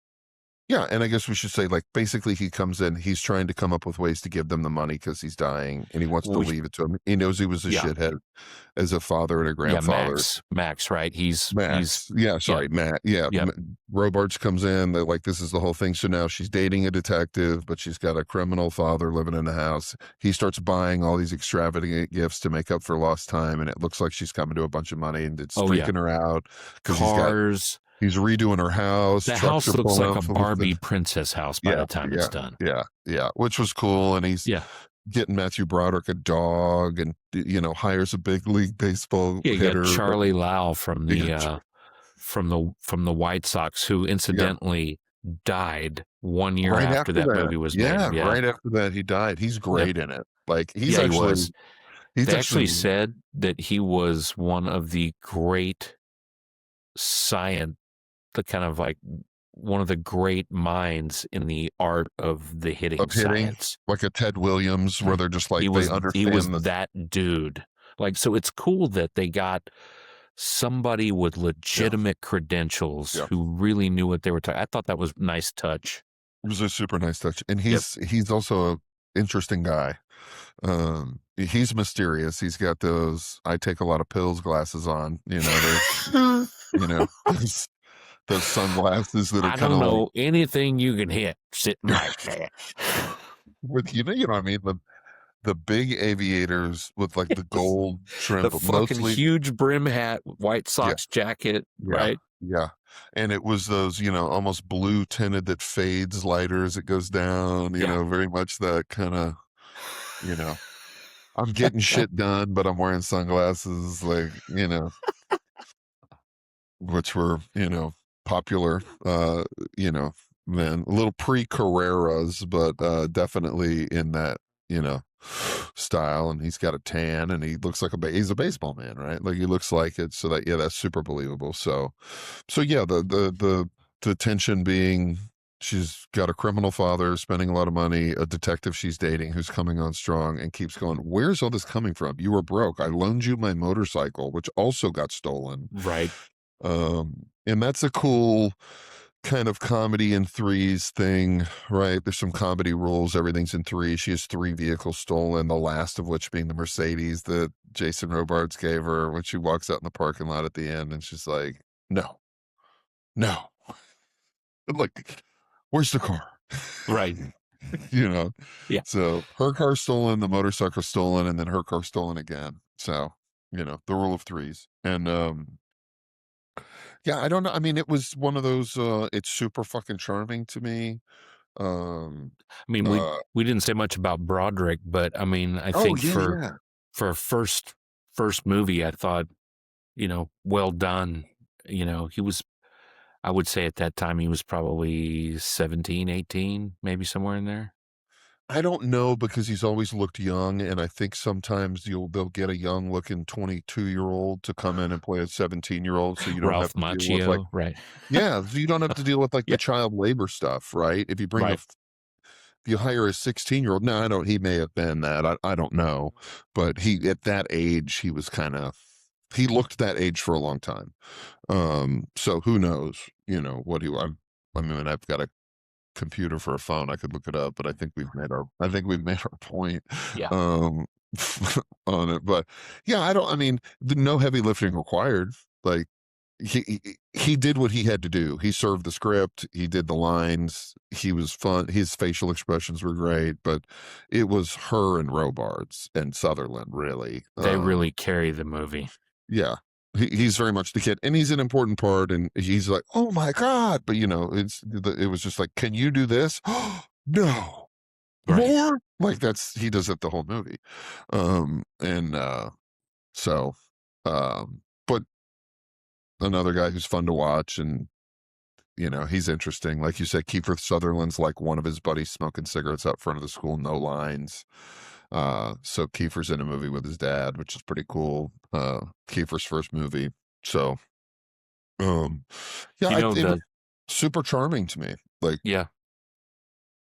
[SPEAKER 2] Yeah, and I guess we should say, like, basically he comes in, he's trying to come up with ways to give them the money because he's dying and he wants to
[SPEAKER 3] We,
[SPEAKER 2] leave it to him. He knows he was a
[SPEAKER 3] yeah,
[SPEAKER 2] shithead as a father and a
[SPEAKER 3] yeah,
[SPEAKER 2] grandfather.
[SPEAKER 3] Max, right? He's
[SPEAKER 2] Max. Yeah,
[SPEAKER 3] yeah,
[SPEAKER 2] sorry, Matt. Yeah,
[SPEAKER 3] yeah.
[SPEAKER 2] Robards comes in. They're like, this is the whole thing. So now she's dating a detective, but she's got a criminal father living in the house. He starts buying all these extravagant gifts to make up for lost time, and it looks like she's coming to a bunch of money, and it's
[SPEAKER 3] Oh yeah,
[SPEAKER 2] freaking her out because
[SPEAKER 3] cars.
[SPEAKER 2] he's redoing her house.
[SPEAKER 3] The
[SPEAKER 2] Trucks
[SPEAKER 3] house
[SPEAKER 2] are
[SPEAKER 3] looks
[SPEAKER 2] pulling
[SPEAKER 3] like
[SPEAKER 2] up
[SPEAKER 3] a
[SPEAKER 2] full of
[SPEAKER 3] Barbie
[SPEAKER 2] stuff.
[SPEAKER 3] princess house by
[SPEAKER 2] Yeah,
[SPEAKER 3] the time
[SPEAKER 2] yeah,
[SPEAKER 3] it's done.
[SPEAKER 2] yeah, which was cool. And he's
[SPEAKER 3] Yeah.
[SPEAKER 2] getting Matthew Broderick a dog, and hires a big league baseball
[SPEAKER 3] Yeah, you got
[SPEAKER 2] hitter.
[SPEAKER 3] Charlie Lau from
[SPEAKER 2] You
[SPEAKER 3] the
[SPEAKER 2] got
[SPEAKER 3] from the White Sox, who
[SPEAKER 2] yeah.
[SPEAKER 3] incidentally died 1 year
[SPEAKER 2] Right
[SPEAKER 3] after
[SPEAKER 2] after
[SPEAKER 3] that
[SPEAKER 2] that.
[SPEAKER 3] movie was made.
[SPEAKER 2] Yeah,
[SPEAKER 3] Yeah.
[SPEAKER 2] right after that he died. He's
[SPEAKER 3] Yep.
[SPEAKER 2] great in it. Like
[SPEAKER 3] Yeah, he was.
[SPEAKER 2] he's
[SPEAKER 3] They actually
[SPEAKER 2] actually
[SPEAKER 3] said that he was one of the great the kind of like one of the great minds in the art of the hitting
[SPEAKER 2] of hitting
[SPEAKER 3] science.
[SPEAKER 2] like a Ted Williams where they're just like
[SPEAKER 3] He
[SPEAKER 2] they
[SPEAKER 3] was
[SPEAKER 2] understand the
[SPEAKER 3] that dude. Like, so it's cool that they got somebody with legitimate credentials
[SPEAKER 2] yeah.
[SPEAKER 3] who really knew what they were talking. I thought that was a nice touch.
[SPEAKER 2] It was a super nice touch. And
[SPEAKER 3] Yep.
[SPEAKER 2] he's also an interesting guy. He's mysterious. He's got those I take a lot of pills glasses on, those sunglasses that are
[SPEAKER 3] I
[SPEAKER 2] kind
[SPEAKER 3] don't
[SPEAKER 2] of
[SPEAKER 3] know
[SPEAKER 2] like
[SPEAKER 3] anything you can hit sitting like that.
[SPEAKER 2] with what I mean, the big aviators with like the gold trim,
[SPEAKER 3] The
[SPEAKER 2] but
[SPEAKER 3] fucking
[SPEAKER 2] mostly
[SPEAKER 3] huge brim hat, White
[SPEAKER 2] yeah,
[SPEAKER 3] Sox jacket,
[SPEAKER 2] yeah,
[SPEAKER 3] right?
[SPEAKER 2] yeah. And it was those, almost blue tinted that fades lighter as it goes down,
[SPEAKER 3] Yeah.
[SPEAKER 2] very much that kind of, I'm getting shit done, but I'm wearing sunglasses, like, which were, popular, then a little pre-Carreras, but definitely in that, style. And he's got a tan and he looks like he's a baseball man, right? Like he looks like it. So that's super believable. So yeah, the tension being she's got a criminal father spending a lot of money, a detective she's dating who's coming on strong and keeps going, where's all this coming from? You were broke. I loaned you my motorcycle, which also got stolen.
[SPEAKER 3] Right.
[SPEAKER 2] And that's a cool kind of comedy in threes thing, right? There's some comedy rules. Everything's in three. She has 3 vehicles stolen, the last of which being the Mercedes that Jason Robards gave her when she walks out in the parking lot at the end. And she's like, no. Like, where's the car?
[SPEAKER 3] Right.
[SPEAKER 2] Yeah.
[SPEAKER 3] So
[SPEAKER 2] her car stolen, the motorcycle stolen, and then her car stolen again. So, the rule of threes. And, yeah, I don't know. I mean, it was one of those, it's super fucking charming to me.
[SPEAKER 3] I mean, we didn't say much about Broderick, but I mean, I think for a first movie, I thought, well done. He was, I would say at that time, he was probably 17, 18, maybe somewhere in there.
[SPEAKER 2] I don't know because he's always looked young, and I think sometimes they'll get a young looking 22-year-old to come in and play a 17-year-old, so you don't have
[SPEAKER 3] Ralph
[SPEAKER 2] to deal with like,
[SPEAKER 3] Macchio, right?
[SPEAKER 2] yeah, so you don't have to deal with like
[SPEAKER 3] Yeah,
[SPEAKER 2] the child labor stuff, right? If you bring
[SPEAKER 3] right.
[SPEAKER 2] if you hire a 16-year-old, no, I don't. He may have been that. I don't know, but he at that age he was kind of he looked that age for a long time. So who knows? You know what he? I mean, I've got a computer for a phone. I could look it up, but I think we've made our point
[SPEAKER 3] Yeah.
[SPEAKER 2] um on it. But yeah, I mean, no heavy lifting required. Like he did what he had to do. He served the script, he did the lines, he was fun, his facial expressions were great, but it was her and Robards and Sutherland really.
[SPEAKER 3] They really carry the movie.
[SPEAKER 2] Yeah. He's very much the kid, and he's an important part, and he's like, oh my god, but you know, it was just like, can you do this? No.
[SPEAKER 3] Right.
[SPEAKER 2] More like he does it the whole movie. And so but another guy who's fun to watch, and you know, he's interesting. Like you said, Kiefer Sutherland's like one of his buddies smoking cigarettes out front of the school, no lines. So Kiefer's in a movie with his dad, which is pretty cool. Kiefer's first movie. So yeah,
[SPEAKER 3] You know,
[SPEAKER 2] it was super charming to me. Like,
[SPEAKER 3] yeah,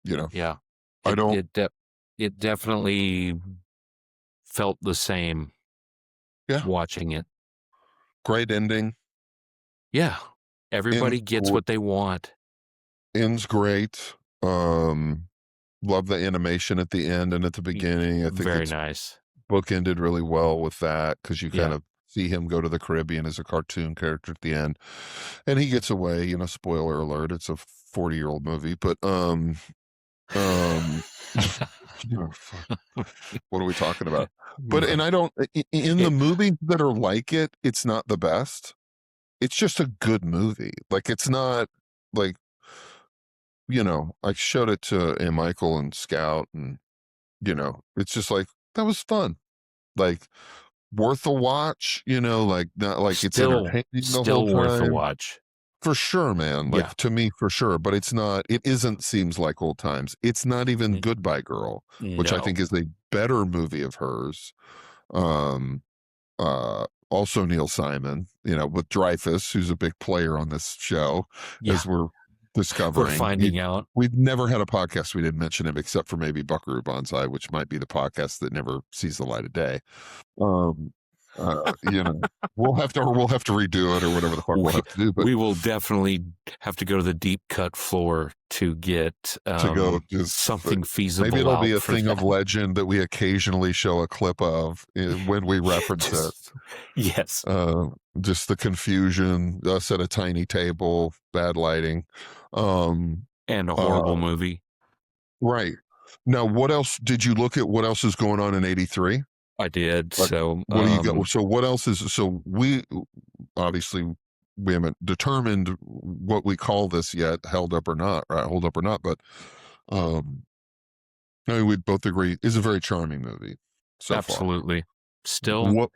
[SPEAKER 2] you know,
[SPEAKER 3] yeah.
[SPEAKER 2] I don't.
[SPEAKER 3] It definitely felt the same.
[SPEAKER 2] Yeah,
[SPEAKER 3] watching it.
[SPEAKER 2] great ending.
[SPEAKER 3] Yeah, everybody gets what they want.
[SPEAKER 2] Ends great. Love the animation at the end and at the beginning. I think
[SPEAKER 3] very nice.
[SPEAKER 2] Book ended really well with that because you kind of see him go to the Caribbean as a cartoon character at the end, and he gets away. You know, spoiler alert: it's a 40-year-old movie, but you know, what are we talking about? But and I don't in the movies that are like it, it's not the best. It's just a good movie. Like it's not like, you know, I showed it to Michael and Scout, and you know, it's just like that was fun. Like worth a watch, you know, like not like it's entertaining the whole time.
[SPEAKER 3] Worth a watch.
[SPEAKER 2] For sure, man. Like to me, for sure. But it isn't Seems Like Old Times. It's not even Goodbye Girl, which I think is a better movie of hers. Also Neil Simon, you know, with Dreyfuss, who's a big player on this show, as we're discovering.
[SPEAKER 3] We're finding out.
[SPEAKER 2] We've never had a podcast we didn't mention him, except for maybe Buckaroo Banzai, which might be the podcast that never sees the light of day. You know, we'll have to redo it or whatever the fuck we'll have to do. But
[SPEAKER 3] we will definitely have to go to the deep cut floor to get something feasible.
[SPEAKER 2] Maybe it'll be a thing of legend that we occasionally show a clip of when we reference it.
[SPEAKER 3] Yes.
[SPEAKER 2] Just the confusion, us at a tiny table, bad lighting,
[SPEAKER 3] and a horrible movie.
[SPEAKER 2] Right. Now, what else did you look at? What else is going on in '83?
[SPEAKER 3] I did.
[SPEAKER 2] Like,
[SPEAKER 3] so
[SPEAKER 2] what do you got? So what else is? So we obviously we haven't determined what we call this yet, held up or not, right? Hold up or not, but I mean, we'd both agree it's a very charming movie. So
[SPEAKER 3] absolutely.
[SPEAKER 2] Far.
[SPEAKER 3] Still,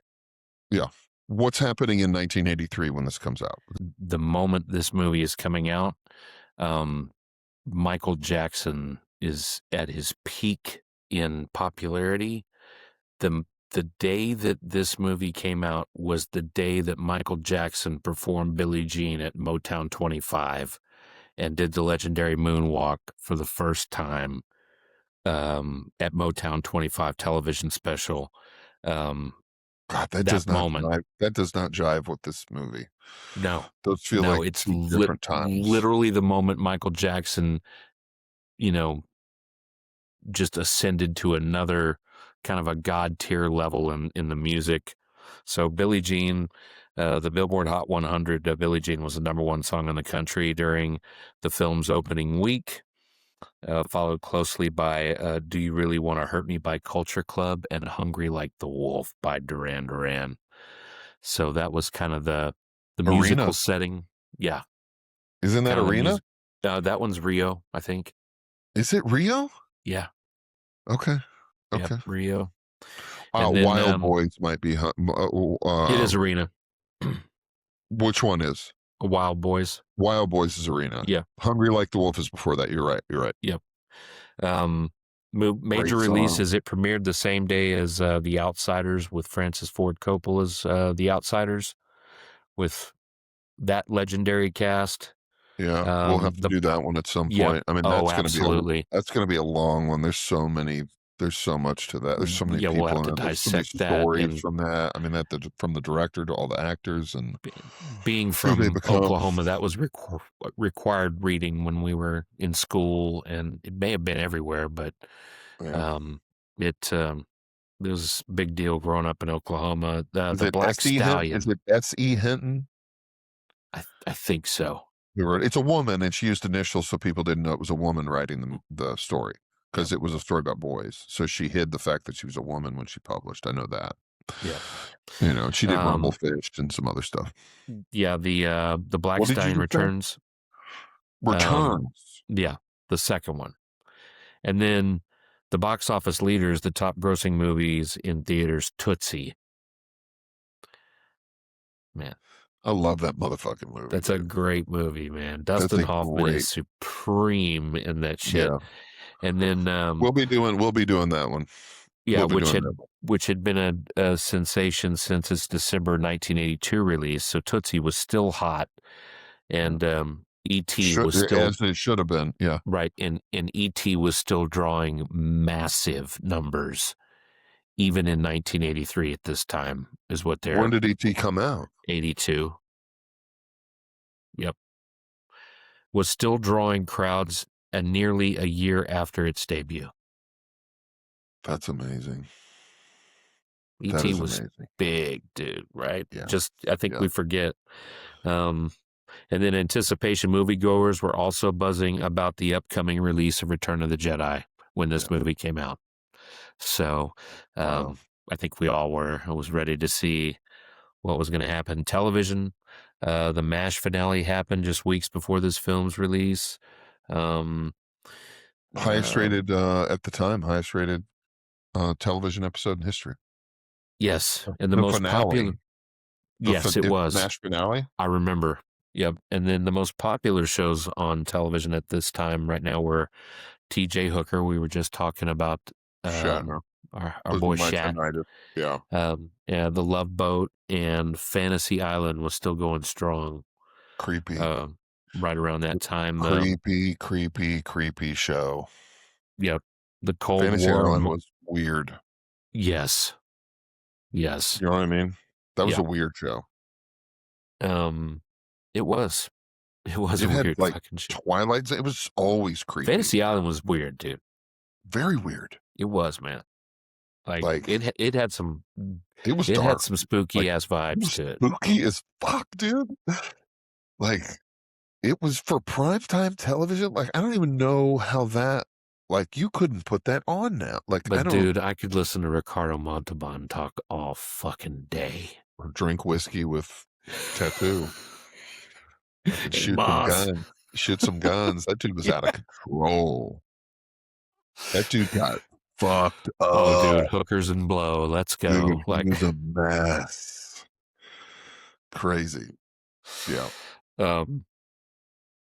[SPEAKER 2] what's happening in 1983 when this comes out?
[SPEAKER 3] The moment this movie is coming out, Michael Jackson is at his peak in popularity. The day that this movie came out was the day that Michael Jackson performed Billie Jean at Motown 25 and did the legendary moonwalk for the first time at Motown 25 television special.
[SPEAKER 2] God, that does not jive with this movie.
[SPEAKER 3] No,
[SPEAKER 2] those feel like
[SPEAKER 3] it's
[SPEAKER 2] different times.
[SPEAKER 3] Literally the moment Michael Jackson, you know, just ascended to another kind of a god tier level in the music. So Billie Jean, the Billboard Hot 100, Billie Jean was the #1 song in the country during the film's opening week, followed closely by Do You Really Want to Hurt Me by Culture Club and Hungry Like the Wolf by Duran Duran. So that was kind of the musical setting. Yeah.
[SPEAKER 2] Isn't that Arena?
[SPEAKER 3] That one's Rio, I think.
[SPEAKER 2] Is it Rio?
[SPEAKER 3] Yeah.
[SPEAKER 2] Okay.
[SPEAKER 3] Yep, Rio.
[SPEAKER 2] Wild Boys might be.
[SPEAKER 3] It is Arena.
[SPEAKER 2] Which one is?
[SPEAKER 3] Wild Boys.
[SPEAKER 2] Wild Boys is Arena.
[SPEAKER 3] Yeah.
[SPEAKER 2] Hungry Like the Wolf is before that. You're right.
[SPEAKER 3] Yep. Major
[SPEAKER 2] Great song.
[SPEAKER 3] releases. It premiered the same day as The Outsiders with Francis Ford Coppola's The Outsiders with that legendary cast.
[SPEAKER 2] Yeah, we'll have to do that one at some
[SPEAKER 3] Yep.
[SPEAKER 2] point. I mean,
[SPEAKER 3] Oh, absolutely.
[SPEAKER 2] that's gonna be a long one. There's so much to that. There's so many
[SPEAKER 3] Yeah, we'll
[SPEAKER 2] people
[SPEAKER 3] have
[SPEAKER 2] in
[SPEAKER 3] to
[SPEAKER 2] it. There's so many
[SPEAKER 3] dissect that.
[SPEAKER 2] stories
[SPEAKER 3] And
[SPEAKER 2] from that. I mean, from the director to all the actors and
[SPEAKER 3] being
[SPEAKER 2] who they
[SPEAKER 3] from
[SPEAKER 2] become.
[SPEAKER 3] Oklahoma, that was required reading when we were in school, and it may have been everywhere, but
[SPEAKER 2] Yeah.
[SPEAKER 3] um, it was a big deal growing up in Oklahoma.
[SPEAKER 2] Is
[SPEAKER 3] The
[SPEAKER 2] it
[SPEAKER 3] Black
[SPEAKER 2] S.E. Hinton?
[SPEAKER 3] Stallion,
[SPEAKER 2] Is it S.E. Hinton?
[SPEAKER 3] I think so.
[SPEAKER 2] It's a woman, and she used initials so people didn't know it was a woman writing the story
[SPEAKER 3] Yeah.
[SPEAKER 2] because it was a story about boys. So she hid the fact that she was a woman when she published. I know that.
[SPEAKER 3] Yeah.
[SPEAKER 2] She did Rumblefish and some other stuff.
[SPEAKER 3] Yeah, the Black
[SPEAKER 2] What did you
[SPEAKER 3] Stallion
[SPEAKER 2] just say?
[SPEAKER 3] Returns.
[SPEAKER 2] Returns.
[SPEAKER 3] Yeah, the second one. And then the box office leaders, the top grossing movies in theaters, Tootsie. Man,
[SPEAKER 2] I love that motherfucking movie.
[SPEAKER 3] that's a great movie, man.
[SPEAKER 2] That's
[SPEAKER 3] Dustin
[SPEAKER 2] a
[SPEAKER 3] Hoffman is
[SPEAKER 2] great.
[SPEAKER 3] supreme in that shit.
[SPEAKER 2] Yeah.
[SPEAKER 3] And then
[SPEAKER 2] We'll be doing that one.
[SPEAKER 3] yeah,
[SPEAKER 2] We'll be doing that one.
[SPEAKER 3] which had been a sensation since its December 1982 release. So Tootsie was still hot, and E.T. was still,
[SPEAKER 2] as it should have been. Yeah.
[SPEAKER 3] right, and E.T. was still drawing massive numbers, even in 1983 at this time, is what they're.
[SPEAKER 2] When did E.T. come out?
[SPEAKER 3] 82. Yep. Was still drawing crowds nearly a year after its debut.
[SPEAKER 2] That's amazing.
[SPEAKER 3] E.T. was amazing. Big, dude, right?
[SPEAKER 2] Yeah.
[SPEAKER 3] I think we forget. And then anticipation moviegoers were also buzzing about the upcoming release of Return of the Jedi when this movie came out. So I think we all were. I was ready to see what was going to happen. Television, the MASH finale happened just weeks before this film's release.
[SPEAKER 2] Highest rated at the time, highest rated television episode in history.
[SPEAKER 3] Yes, and the most
[SPEAKER 2] finale.
[SPEAKER 3] popular. Yes, it was
[SPEAKER 2] MASH finale.
[SPEAKER 3] I remember. Yep, and then the most popular shows on television at this time right now were T.J. Hooker. We were just talking about
[SPEAKER 2] Shatner.
[SPEAKER 3] Our boy Shat.
[SPEAKER 2] Yeah.
[SPEAKER 3] Yeah, The Love Boat and Fantasy Island was still going strong.
[SPEAKER 2] Creepy.
[SPEAKER 3] Right around that time.
[SPEAKER 2] Creepy show.
[SPEAKER 3] Yep. The Cold
[SPEAKER 2] Fantasy
[SPEAKER 3] War.
[SPEAKER 2] Island was weird.
[SPEAKER 3] Yes.
[SPEAKER 2] You know what I mean? That was a weird show.
[SPEAKER 3] It was. It was a weird fucking show.
[SPEAKER 2] Twilight. It was always creepy.
[SPEAKER 3] Fantasy Island was weird, dude.
[SPEAKER 2] Very weird.
[SPEAKER 3] It was, man. Like it had some.
[SPEAKER 2] It was.
[SPEAKER 3] It
[SPEAKER 2] dark.
[SPEAKER 3] had some spooky ass vibes to it.
[SPEAKER 2] Spooky as fuck, dude. Like, it was for primetime television. Like, I don't even know how that. Like, you couldn't put that on now. Like,
[SPEAKER 3] but dude, I could listen to Ricardo Montalban talk all fucking day.
[SPEAKER 2] Or drink whiskey with Tattoo. Shoot some guns. That dude was out of control. That dude got fucked up.
[SPEAKER 3] Oh, dude, hookers and blow. Let's go.
[SPEAKER 2] Dude, it was a mess. Crazy. Yeah.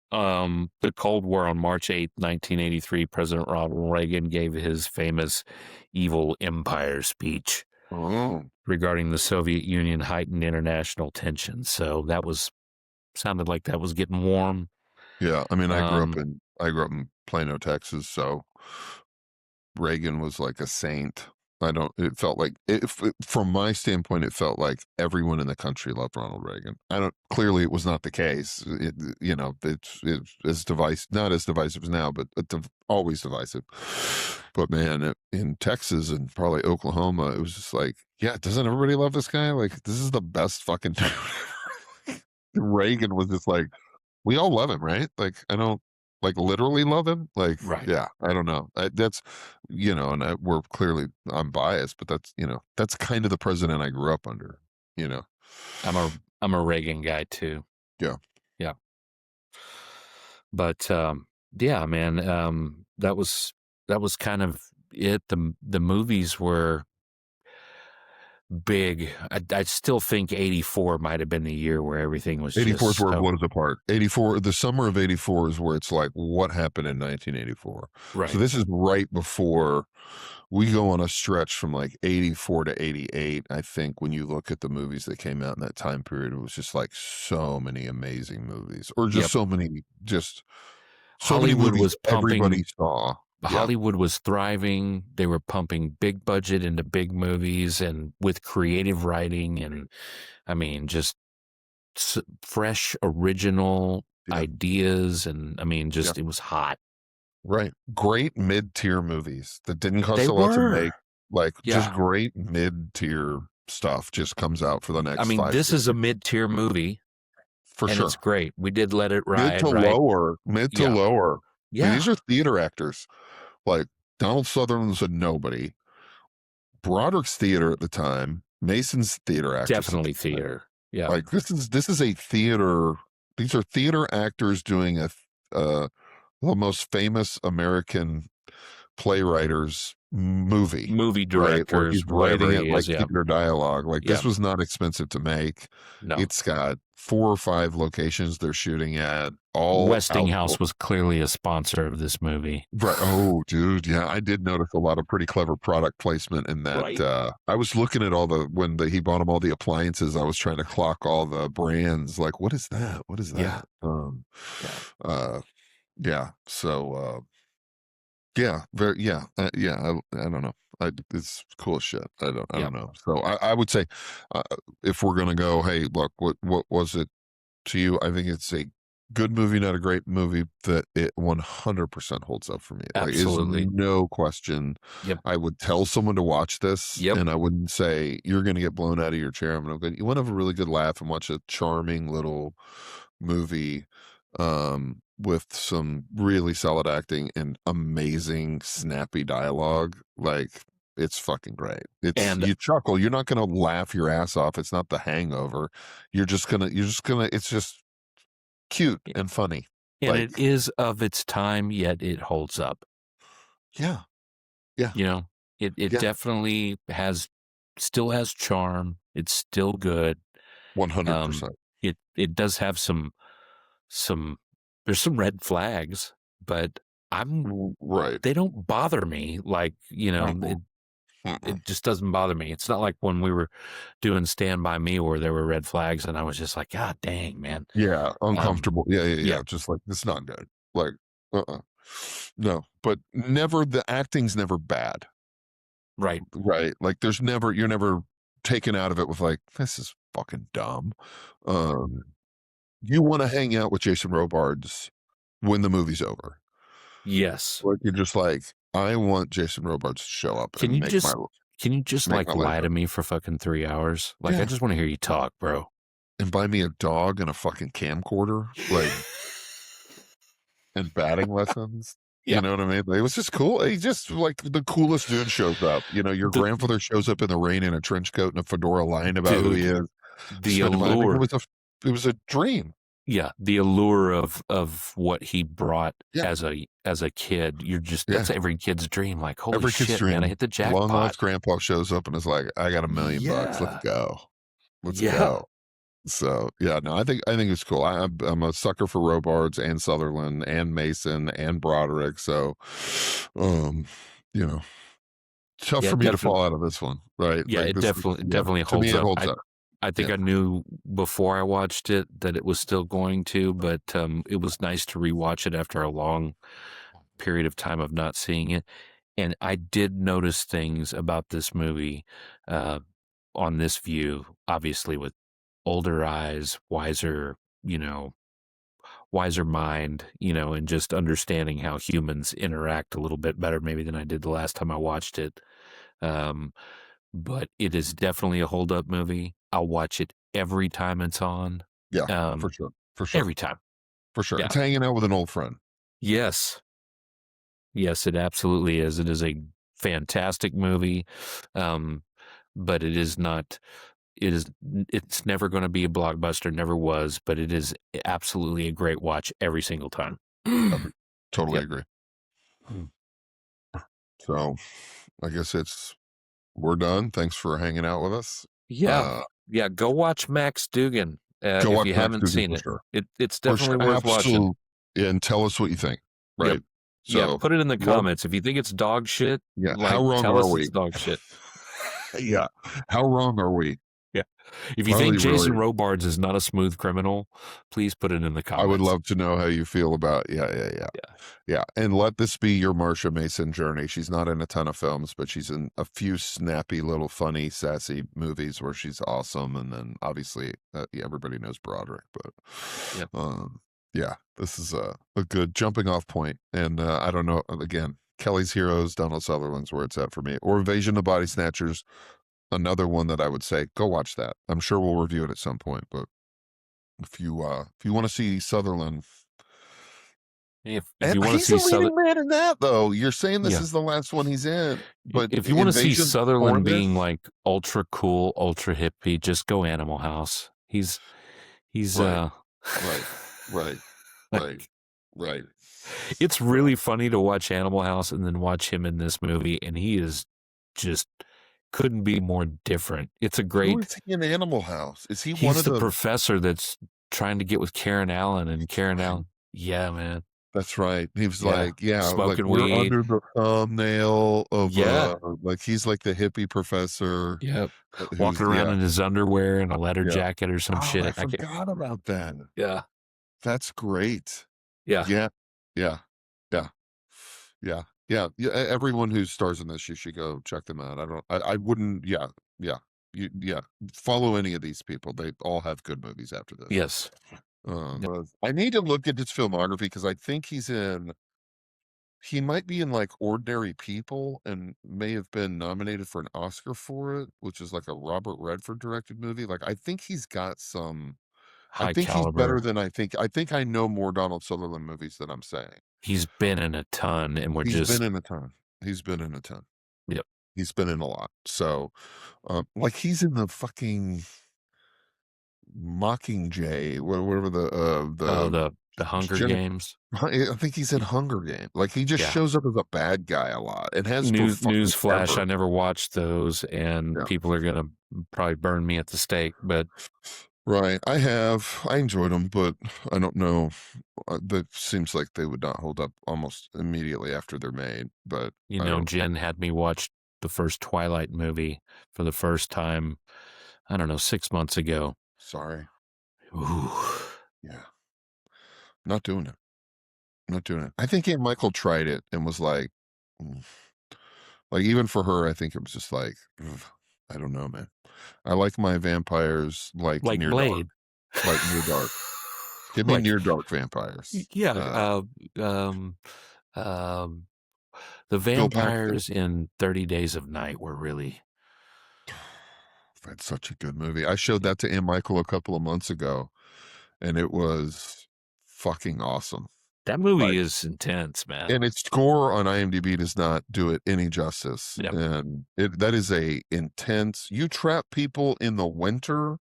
[SPEAKER 3] The Cold War on March 8th, 1983, President Ronald Reagan gave his famous evil empire speech regarding the Soviet Union heightened international tensions. So that sounded like that was getting warm.
[SPEAKER 2] Yeah. I mean, I grew up in Plano, Texas, so Reagan was like a saint. It felt like, from my standpoint, it felt like everyone in the country loved Ronald Reagan. Clearly it was not the case. It's not as divisive as now, but always divisive. But man, in Texas and probably Oklahoma, it was just like, yeah, doesn't everybody love this guy? Like, this is the best fucking dude. Reagan was just like, we all love him, right? Like, I don't literally love him. Like,
[SPEAKER 3] right.
[SPEAKER 2] Yeah, I don't know. That's, and I'm biased, but that's kind of the president I grew up under,
[SPEAKER 3] I'm a Reagan guy too.
[SPEAKER 2] Yeah.
[SPEAKER 3] Yeah. But, yeah, man, that was kind of it. The movies were, big. I still think 84 might have been the year where everything was
[SPEAKER 2] 84 is
[SPEAKER 3] just
[SPEAKER 2] where it
[SPEAKER 3] so,
[SPEAKER 2] blows apart. 84, the summer of 84 is where it's like, what happened in 1984? So
[SPEAKER 3] right.
[SPEAKER 2] this is right before we go on a stretch from like 84 to 88. I think when you look at the movies that came out in that time period, it was just like so many amazing movies, or just
[SPEAKER 3] Yep.
[SPEAKER 2] so many, just so many
[SPEAKER 3] Hollywood
[SPEAKER 2] movies
[SPEAKER 3] was
[SPEAKER 2] everybody
[SPEAKER 3] pumping.
[SPEAKER 2] saw. Yep.
[SPEAKER 3] Hollywood was thriving. They were pumping big budget into big movies and with creative writing. And I mean, just fresh, original
[SPEAKER 2] Yeah.
[SPEAKER 3] ideas. And I mean, just
[SPEAKER 2] Yeah.
[SPEAKER 3] it was hot.
[SPEAKER 2] Right. Great mid-tier movies that didn't cost
[SPEAKER 3] They
[SPEAKER 2] a lot to make.
[SPEAKER 3] were.
[SPEAKER 2] Like just
[SPEAKER 3] Yeah.
[SPEAKER 2] great mid-tier stuff just comes out for the
[SPEAKER 3] I
[SPEAKER 2] next
[SPEAKER 3] mean,
[SPEAKER 2] 5
[SPEAKER 3] this
[SPEAKER 2] years.
[SPEAKER 3] is a mid-tier movie,
[SPEAKER 2] For
[SPEAKER 3] and
[SPEAKER 2] sure.
[SPEAKER 3] it's great. We did Let It
[SPEAKER 2] Mid
[SPEAKER 3] Ride,
[SPEAKER 2] to
[SPEAKER 3] right?
[SPEAKER 2] lower. Mid to
[SPEAKER 3] Yeah.
[SPEAKER 2] lower. I mean,
[SPEAKER 3] Yeah.
[SPEAKER 2] these are theater actors. Like Donald Sutherland's a nobody. Broderick's theater at the time. Mason's theater actors.
[SPEAKER 3] Definitely theater. Yeah.
[SPEAKER 2] Like this is a theater. These are theater actors doing the most famous American playwriters movie
[SPEAKER 3] directors,
[SPEAKER 2] right, where he's
[SPEAKER 3] whatever
[SPEAKER 2] writing it
[SPEAKER 3] he
[SPEAKER 2] like
[SPEAKER 3] is, yeah.
[SPEAKER 2] theater dialogue. Like
[SPEAKER 3] Yeah.
[SPEAKER 2] this was not expensive to make.
[SPEAKER 3] No.
[SPEAKER 2] It's got 4 or 5 locations they're shooting at. All
[SPEAKER 3] Westinghouse was clearly a sponsor of this movie.
[SPEAKER 2] Right. Oh, dude. Yeah, I did notice a lot of pretty clever product placement in that.
[SPEAKER 3] Right.
[SPEAKER 2] I was looking at all he bought him all the appliances. I was trying to clock all the brands. Like, what is that? What is that? Yeah. So, yeah, very, yeah, yeah. I don't know. It's cool as shit. I don't know. So I would say, if we're gonna go, hey, look, what was it to you? I think it's a good movie, not a great movie, that it 100% holds up for me.
[SPEAKER 3] Absolutely.
[SPEAKER 2] Like, is no question.
[SPEAKER 3] Yep.
[SPEAKER 2] I would tell someone to watch this,
[SPEAKER 3] Yep.
[SPEAKER 2] and I wouldn't say you're going to get blown out of your chair. I'm going to go. You want to have a really good laugh and watch a charming little movie, with some really solid acting and amazing snappy dialogue. Like, it's fucking great. You chuckle. You're not going to laugh your ass off. It's not The Hangover. You're just gonna. It's just cute and funny.
[SPEAKER 3] And
[SPEAKER 2] like,
[SPEAKER 3] it is of its time, yet it holds up.
[SPEAKER 2] Yeah. Yeah.
[SPEAKER 3] You know, it definitely still has charm. It's still good.
[SPEAKER 2] 100%.
[SPEAKER 3] It does have there's some red flags, but
[SPEAKER 2] right.
[SPEAKER 3] They don't bother me. Like, it just doesn't bother me. It's not like when we were doing Stand By Me where there were red flags and I was just like, God dang, man.
[SPEAKER 2] Yeah. Uncomfortable. Yeah. Just like, it's not good. Like, no, but the acting's never bad.
[SPEAKER 3] Right.
[SPEAKER 2] Right. Like you're never taken out of it with like, this is fucking dumb. You want to hang out with Jason Robards when the movie's over.
[SPEAKER 3] Yes.
[SPEAKER 2] Like, you're just like, I want Jason Robards to show up.
[SPEAKER 3] Can you just like lie to me for fucking 3 hours? Like, I just want to hear you talk, bro.
[SPEAKER 2] And buy me a dog and a fucking camcorder, like, and batting lessons. Yeah. You know what I mean? It was just cool. He just like the coolest dude shows up. Your grandfather shows up in the rain in a trench coat and a fedora lying about who he is.
[SPEAKER 3] The allure.
[SPEAKER 2] It was a dream.
[SPEAKER 3] Yeah, the allure of what he brought as a kid. That's every kid's dream. Like, holy shit, man, I hit the jackpot.
[SPEAKER 2] Long lost grandpa shows up and is like, I got $1 million bucks. Let's go. Let's go. So yeah, no, I think it's cool. I'm a sucker for Robards and Sutherland and Mason and Broderick. So, tough for me to fall out of this one, right?
[SPEAKER 3] Yeah,
[SPEAKER 2] like
[SPEAKER 3] it definitely holds
[SPEAKER 2] to me,
[SPEAKER 3] up.
[SPEAKER 2] It holds up.
[SPEAKER 3] I think I knew before I watched it that it was still going to, but it was nice to rewatch it after a long period of time of not seeing it. And I did notice things about this movie on this view, obviously with older eyes, wiser mind, and just understanding how humans interact a little bit better maybe than I did the last time I watched it. But it is definitely a hold-up movie. I'll watch it every time it's on.
[SPEAKER 2] Yeah, for sure.
[SPEAKER 3] Every time.
[SPEAKER 2] For sure. Yeah. It's hanging out with an old friend.
[SPEAKER 3] Yes. Yes, it absolutely is. It is a fantastic movie, but it's never going to be a blockbuster, never was, but it is absolutely a great watch every single time.
[SPEAKER 2] Totally agree. So I guess it's we're done. Thanks for hanging out with us.
[SPEAKER 3] Yeah, yeah. Go watch Max Dugan
[SPEAKER 2] Go
[SPEAKER 3] if
[SPEAKER 2] watch
[SPEAKER 3] you
[SPEAKER 2] Max
[SPEAKER 3] haven't
[SPEAKER 2] Dugan
[SPEAKER 3] seen
[SPEAKER 2] for
[SPEAKER 3] it.
[SPEAKER 2] sure.
[SPEAKER 3] It's
[SPEAKER 2] For sure.
[SPEAKER 3] definitely worth watching.
[SPEAKER 2] And tell us what you think. Right.
[SPEAKER 3] Yep. Yeah,
[SPEAKER 2] So
[SPEAKER 3] put it in the comments. If you think it's dog shit,
[SPEAKER 2] yeah,
[SPEAKER 3] like,
[SPEAKER 2] how wrong
[SPEAKER 3] tell
[SPEAKER 2] are
[SPEAKER 3] us
[SPEAKER 2] we?
[SPEAKER 3] it's dog shit.
[SPEAKER 2] Yeah. How wrong are we?
[SPEAKER 3] Yeah. If you think Jason Robards is not a smooth criminal, please put it in the comments.
[SPEAKER 2] I would love to know how you feel about yeah. And let this be your Marsha Mason journey. She's not in a ton of films, but she's in a few snappy little funny sassy movies where she's awesome. And then obviously everybody knows Broderick, but yeah, this is a good jumping off point. And I don't know, again, Kelly's Heroes, Donald Sutherland's where it's at for me, or Invasion of Body Snatchers. Another one that I would say, go watch that. I'm sure we'll review it at some point, but if you want to see Sutherland,
[SPEAKER 3] if you want to see
[SPEAKER 2] he's a leading man in that, though. You're saying this is the last one he's in, but
[SPEAKER 3] if you want to see Sutherland being like ultra cool, ultra hippie, just go Animal House. He's
[SPEAKER 2] right.
[SPEAKER 3] It's really funny to watch Animal House and then watch him in this movie, and he is just couldn't be more different. It's a great.
[SPEAKER 2] Who is he in Animal House? Is he
[SPEAKER 3] he's
[SPEAKER 2] one of
[SPEAKER 3] the professor that's trying to get with Karen Allen, and Karen Allen? Yeah, man.
[SPEAKER 2] That's right. He was like,
[SPEAKER 3] smoking
[SPEAKER 2] like we're
[SPEAKER 3] weed
[SPEAKER 2] under the thumbnail of like he's like the hippie professor.
[SPEAKER 3] Yep. Walking around in his underwear and a leather jacket or some shit.
[SPEAKER 2] I forgot about that.
[SPEAKER 3] Yeah.
[SPEAKER 2] That's great.
[SPEAKER 3] Yeah.
[SPEAKER 2] Everyone who stars in this, you should go check them out. I wouldn't. Follow any of these people. They all have good movies after this.
[SPEAKER 3] Yes.
[SPEAKER 2] I need to look at his filmography because I think he might be in like Ordinary People and may have been nominated for an Oscar for it, which is like a Robert Redford directed movie. Like I think he's got some
[SPEAKER 3] high
[SPEAKER 2] caliber. He's better than I think. I think I know more Donald Sutherland movies than I'm saying.
[SPEAKER 3] He's been in a ton, and He's been in a ton.
[SPEAKER 2] Yep. He's been in a lot. So, like he's in the fucking Mockingjay, whatever
[SPEAKER 3] the Hunger Games.
[SPEAKER 2] I think he's in Hunger Games. Like he just shows up as a bad guy a lot. It has
[SPEAKER 3] newsflash. I never watched those, and people are gonna probably burn me at the stake. But
[SPEAKER 2] right, I enjoyed them, but I don't know. That seems like they would not hold up almost immediately after they're made. But
[SPEAKER 3] Jen had me watch the first Twilight movie for the first time. I don't know, 6 months ago.
[SPEAKER 2] Sorry.
[SPEAKER 3] Ooh.
[SPEAKER 2] Yeah. Not doing it. I think Aunt Michael tried it and was like even for her, I think it was just like, I don't know, man. I like my vampires like near
[SPEAKER 3] Blade.
[SPEAKER 2] Dark. Like near dark. Give me near dark vampires.
[SPEAKER 3] Yeah. The vampires in 30 Days of Night were really.
[SPEAKER 2] That's such a good movie. I showed that to Aunt Michael a couple of months ago, and it was fucking awesome.
[SPEAKER 3] That movie is intense, man.
[SPEAKER 2] And its score on IMDb does not do it any justice.
[SPEAKER 3] Yep.
[SPEAKER 2] And that is a intense. You trap people in the winter.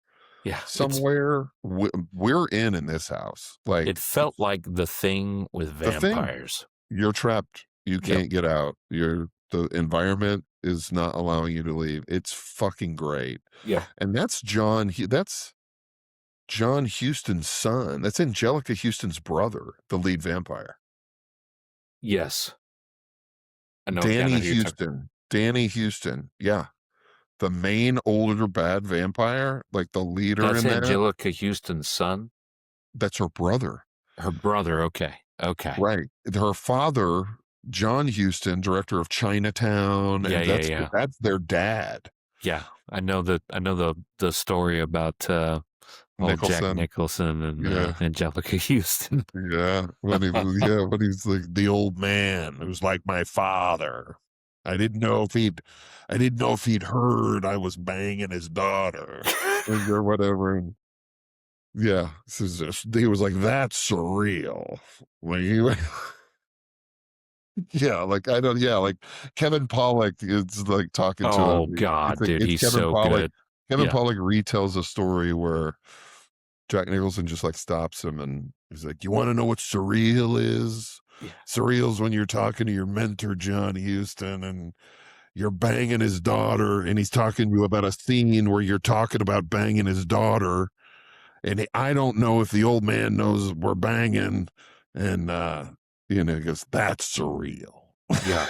[SPEAKER 3] Yeah,
[SPEAKER 2] somewhere. We're in this house. Like
[SPEAKER 3] it felt like The Thing with vampires.
[SPEAKER 2] You're trapped. You can't get out. The environment is not allowing you to leave. It's fucking great.
[SPEAKER 3] Yeah.
[SPEAKER 2] And that's John Huston's son. That's Angelica Houston's brother, the lead vampire.
[SPEAKER 3] Yes. I know.
[SPEAKER 2] Danny Houston. Yeah. The main older bad vampire, like the leader in that.
[SPEAKER 3] That's Angelica Houston's son?
[SPEAKER 2] That's her brother.
[SPEAKER 3] Her brother. Okay.
[SPEAKER 2] Right. Her father, John Huston, director of Chinatown. That's their dad.
[SPEAKER 3] Yeah. I know the story about Jack Nicholson and Angelica Houston.
[SPEAKER 2] Yeah. When he's like the old man who's like my father. I didn't know if he'd heard I was banging his daughter or whatever. And yeah, he was like, that's surreal. Like like Kevin Pollak is like talking to him.
[SPEAKER 3] Oh God, dude, he's
[SPEAKER 2] Kevin
[SPEAKER 3] so
[SPEAKER 2] Pollak.
[SPEAKER 3] good.
[SPEAKER 2] Kevin Pollak retells a story where Jack Nicholson just like stops him and he's like, "You want to know what surreal is? Yeah. Surreal's when you're talking to your mentor, John Huston, and you're banging his daughter, and he's talking to you about a scene where you're talking about banging his daughter, and I don't know if the old man knows we're banging, and he goes, that's surreal.
[SPEAKER 3] Yeah.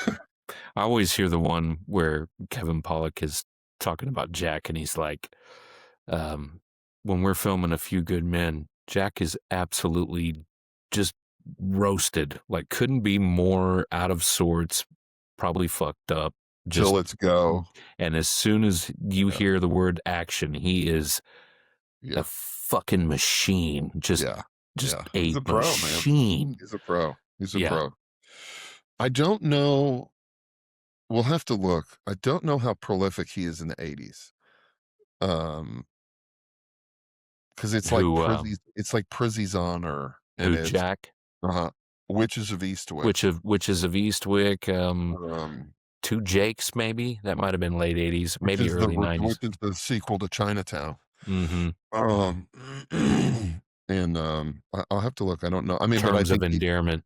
[SPEAKER 3] I always hear the one where Kevin Pollak is talking about Jack, and he's like, when we're filming A Few Good Men, Jack is absolutely just roasted, like couldn't be more out of sorts, probably fucked up.
[SPEAKER 2] Till let's go.
[SPEAKER 3] And as soon as you hear the word action, he is a fucking machine. Just a
[SPEAKER 2] He's a pro,
[SPEAKER 3] machine.
[SPEAKER 2] Man. He's a pro. He's a pro. I don't know. We'll have to look. I don't know how prolific he is in the 80s. Because it's like Prizzy's Honor.
[SPEAKER 3] And who, Jack?
[SPEAKER 2] Witches of Eastwick.
[SPEAKER 3] Witches of Eastwick. Two Jakes, maybe that might have been late 80s, maybe early 90s.
[SPEAKER 2] Which is the sequel to Chinatown.
[SPEAKER 3] Mm-hmm.
[SPEAKER 2] And I'll have to look. I don't know. I mean,
[SPEAKER 3] Terms of Endearment.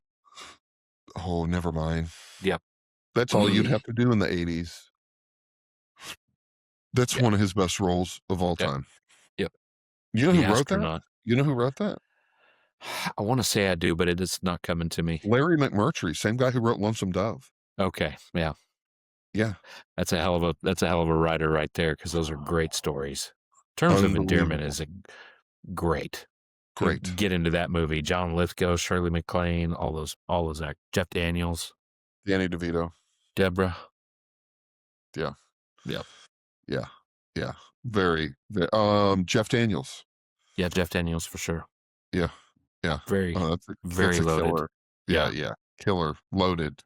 [SPEAKER 2] Oh, never mind.
[SPEAKER 3] Yep.
[SPEAKER 2] That's all you'd have to do in the 80s. That's one of his best roles of all time.
[SPEAKER 3] Yep.
[SPEAKER 2] You know who wrote that? You know who wrote that?
[SPEAKER 3] I want to say I do, but it is not coming to me.
[SPEAKER 2] Larry McMurtry, same guy who wrote Lonesome Dove.
[SPEAKER 3] Okay. Yeah.
[SPEAKER 2] Yeah.
[SPEAKER 3] That's a hell of a writer right there, because those are great stories. Terms of Endearment is a great. Get into that movie. John Lithgow, Shirley MacLaine, all those actors. Jeff Daniels,
[SPEAKER 2] Danny DeVito,
[SPEAKER 3] Deborah.
[SPEAKER 2] Yeah.
[SPEAKER 3] Yep.
[SPEAKER 2] Yeah. Very. Jeff Daniels.
[SPEAKER 3] Yeah, Jeff Daniels for sure.
[SPEAKER 2] Yeah.
[SPEAKER 3] Very loaded.
[SPEAKER 2] Killer. Yeah. Killer. Loaded.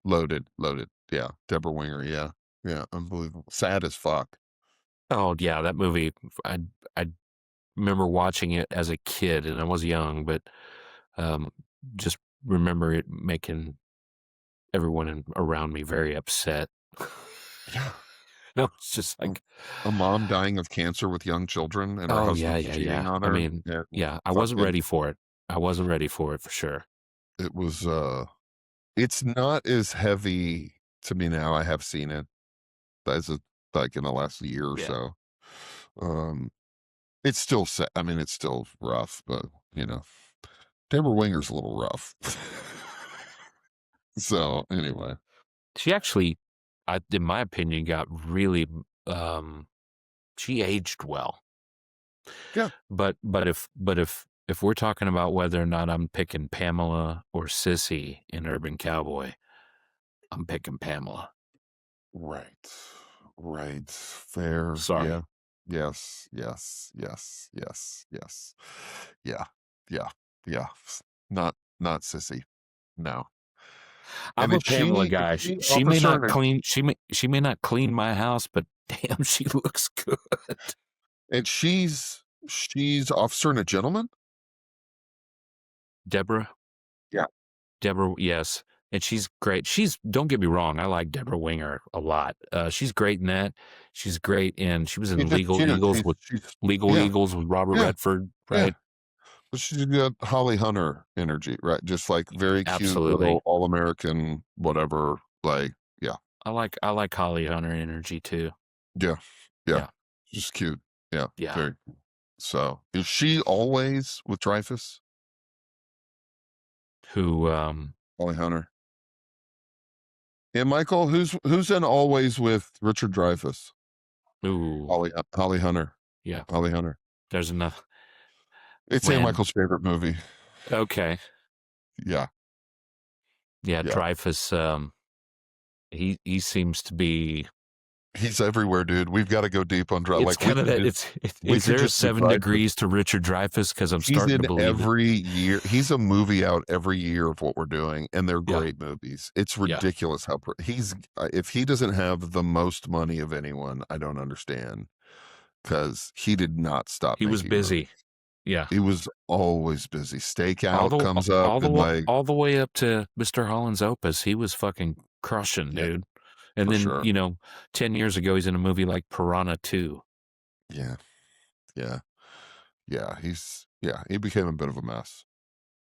[SPEAKER 2] Yeah. Deborah Winger. Yeah. Unbelievable. Sad as fuck.
[SPEAKER 3] Oh yeah, that movie. I remember watching it as a kid, and I was young, but just remember it making everyone around me very upset.
[SPEAKER 2] Yeah.
[SPEAKER 3] No, it's just like
[SPEAKER 2] a mom dying of cancer with young children, and her husband cheating on her.
[SPEAKER 3] I mean, I wasn't ready for it. I wasn't ready for it for sure.
[SPEAKER 2] It was. It's not as heavy to me now. I have seen it as like in the last year or so. It's still set. I mean, it's still rough, but Deborah Winger's a little rough. So anyway,
[SPEAKER 3] she actually, in my opinion, got really. She aged well.
[SPEAKER 2] Yeah.
[SPEAKER 3] But if we're talking about whether or not I'm picking Pamela or Sissy in Urban Cowboy, I'm picking Pamela. Right.
[SPEAKER 2] Fair.
[SPEAKER 3] Sorry.
[SPEAKER 2] Yeah. Yes. Yeah. Not Sissy. No.
[SPEAKER 3] I'm a Pamela guy. She may not clean. She may not clean my house, but damn, she looks good.
[SPEAKER 2] And she's Officer and a Gentleman.
[SPEAKER 3] Deborah.
[SPEAKER 2] Yeah.
[SPEAKER 3] Deborah. Yes. And she's great. Don't get me wrong, I like Deborah Winger a lot. She's great in that. She's great in. She was in Legal Eagles with Robert Redford, right? Yeah.
[SPEAKER 2] But she's got Holly Hunter energy, right? Just like very cute little all-American whatever. Like, yeah.
[SPEAKER 3] I like Holly Hunter energy too.
[SPEAKER 2] Yeah. She's cute. Yeah. Very. So, is she always with Dreyfuss?
[SPEAKER 3] Who?
[SPEAKER 2] Holly Hunter. Yeah, Michael, who's in Always with Richard Dreyfuss?
[SPEAKER 3] Ooh.
[SPEAKER 2] Holly Hunter.
[SPEAKER 3] Yeah.
[SPEAKER 2] Holly Hunter.
[SPEAKER 3] There's enough.
[SPEAKER 2] It's Michael's favorite movie.
[SPEAKER 3] Okay.
[SPEAKER 2] Yeah.
[SPEAKER 3] Dreyfuss, he seems to be.
[SPEAKER 2] He's everywhere, dude. We've got to go deep on Dreyfuss.
[SPEAKER 3] It's kind of that. Is there 7 degrees to Richard Dreyfuss? Because I'm starting to believe
[SPEAKER 2] every year. He's a movie out every year of what we're doing, and they're great movies. It's ridiculous how if he doesn't have the most money of anyone, I don't understand, because he did not stop.
[SPEAKER 3] He was busy.
[SPEAKER 2] Movies.
[SPEAKER 3] Yeah,
[SPEAKER 2] he was always busy. Stakeout comes up
[SPEAKER 3] all the way up to Mr. Holland's Opus. He was fucking crushing, dude. And then 10 years ago, he's in a movie like Piranha 2.
[SPEAKER 2] Yeah. He became a bit of a mess.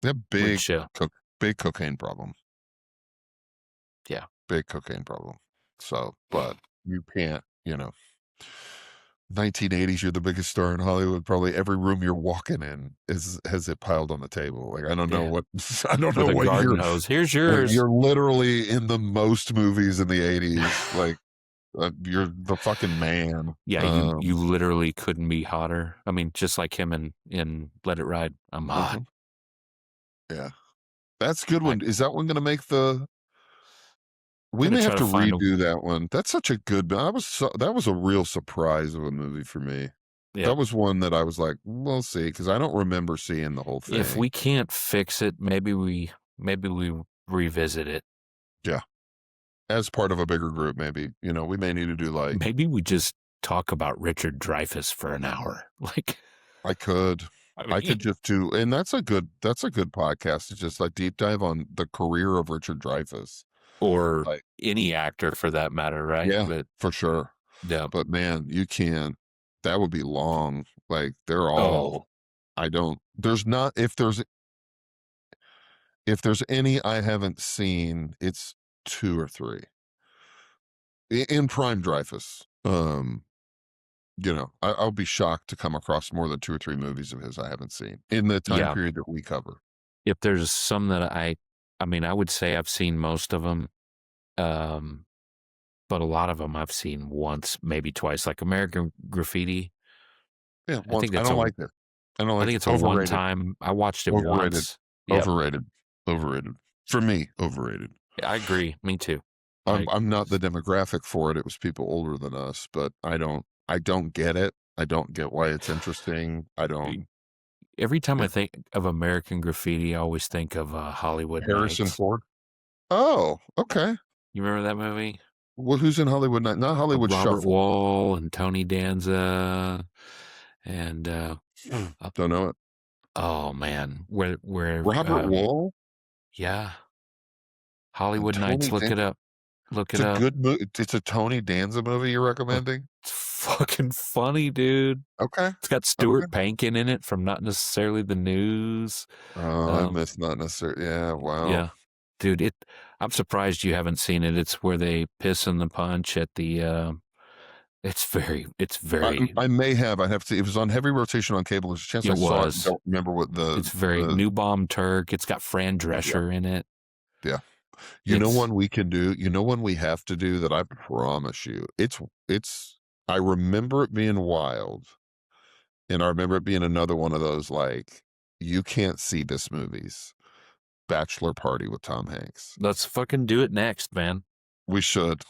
[SPEAKER 2] A big cocaine problem.
[SPEAKER 3] Yeah,
[SPEAKER 2] big cocaine problem. So, but you can't, 1980s, you're the biggest star in Hollywood. Probably every room you're walking in has it piled on the table. Like, I don't know what, I don't know
[SPEAKER 3] With a
[SPEAKER 2] what
[SPEAKER 3] garden
[SPEAKER 2] you're,
[SPEAKER 3] hose. Here's yours.
[SPEAKER 2] you're literally in the most movies in the 80s. Like, you're the fucking man.
[SPEAKER 3] Yeah, you literally couldn't be hotter. I mean, just like him in Let It Ride. I'm hot.
[SPEAKER 2] Yeah. That's a good one. Is that one going to make the... We
[SPEAKER 3] Gonna
[SPEAKER 2] may
[SPEAKER 3] try
[SPEAKER 2] have
[SPEAKER 3] to
[SPEAKER 2] to
[SPEAKER 3] find
[SPEAKER 2] redo that one. That's such a good... that was a real surprise of a movie for me.
[SPEAKER 3] Yeah.
[SPEAKER 2] That was one that I was like, we'll see, because I don't remember seeing the whole thing.
[SPEAKER 3] If we can't fix it, maybe we revisit it.
[SPEAKER 2] Yeah. As part of a bigger group, maybe. We may need to do like...
[SPEAKER 3] Maybe we just talk about Richard Dreyfuss for an hour. Like,
[SPEAKER 2] I could. I could just do... And that's a good podcast, to just like deep dive on the career of Richard Dreyfuss.
[SPEAKER 3] Or like, any actor for that matter, right?
[SPEAKER 2] Yeah,
[SPEAKER 3] but,
[SPEAKER 2] for sure.
[SPEAKER 3] Yeah.
[SPEAKER 2] But man, you can... That would be long. Like, they're all... I don't... There's not... If there's any I haven't seen, it's 2 or 3. In prime Dreyfuss. I'll be shocked to come across more than 2 or 3 movies of his I haven't seen in the time period that we cover.
[SPEAKER 3] If there's some that I would say I've seen most of them, but a lot of them I've seen once, maybe twice, like American Graffiti.
[SPEAKER 2] Yeah, once. I don't like it. I think
[SPEAKER 3] it's a one-time. I watched it once.
[SPEAKER 2] Overrated. For me, overrated.
[SPEAKER 3] Yeah, I agree. Me too.
[SPEAKER 2] I'm not the demographic for it. It was people older than us, but I don't get it. I don't get why it's interesting. I don't.
[SPEAKER 3] Every time I think of American Graffiti, I always think of Hollywood
[SPEAKER 2] Harrison
[SPEAKER 3] Nights.
[SPEAKER 2] Ford. Oh, okay.
[SPEAKER 3] You remember that movie?
[SPEAKER 2] Well, who's in Hollywood Nights? Not Hollywood
[SPEAKER 3] Robert
[SPEAKER 2] Shuffle.
[SPEAKER 3] Wall and Tony Danza, and
[SPEAKER 2] don't know it.
[SPEAKER 3] Oh man, where
[SPEAKER 2] Robert Wall?
[SPEAKER 3] Yeah, Hollywood Nights. Look it up.
[SPEAKER 2] It's a good movie. It's a Tony Danza movie you're recommending?
[SPEAKER 3] It's fucking funny, dude.
[SPEAKER 2] Okay.
[SPEAKER 3] It's got Stuart Pankin in it from Not Necessarily the News.
[SPEAKER 2] Oh, I missed Not Necessarily. Yeah, wow.
[SPEAKER 3] Yeah, dude. I'm surprised you haven't seen it. It's where they piss in the punch at the. It's very.
[SPEAKER 2] I may have. I have to. It was on heavy rotation on cable. There's a chance I saw it. I don't remember what the.
[SPEAKER 3] It's very New Bomb Turk. It's got Fran Drescher in it.
[SPEAKER 2] Yeah. You know one we can do? You know one we have to do that I promise you. I remember it being wild. And I remember it being another one of those, like, you can't see this movies. Bachelor Party with Tom Hanks.
[SPEAKER 3] Let's fucking do it next, man.
[SPEAKER 2] We should.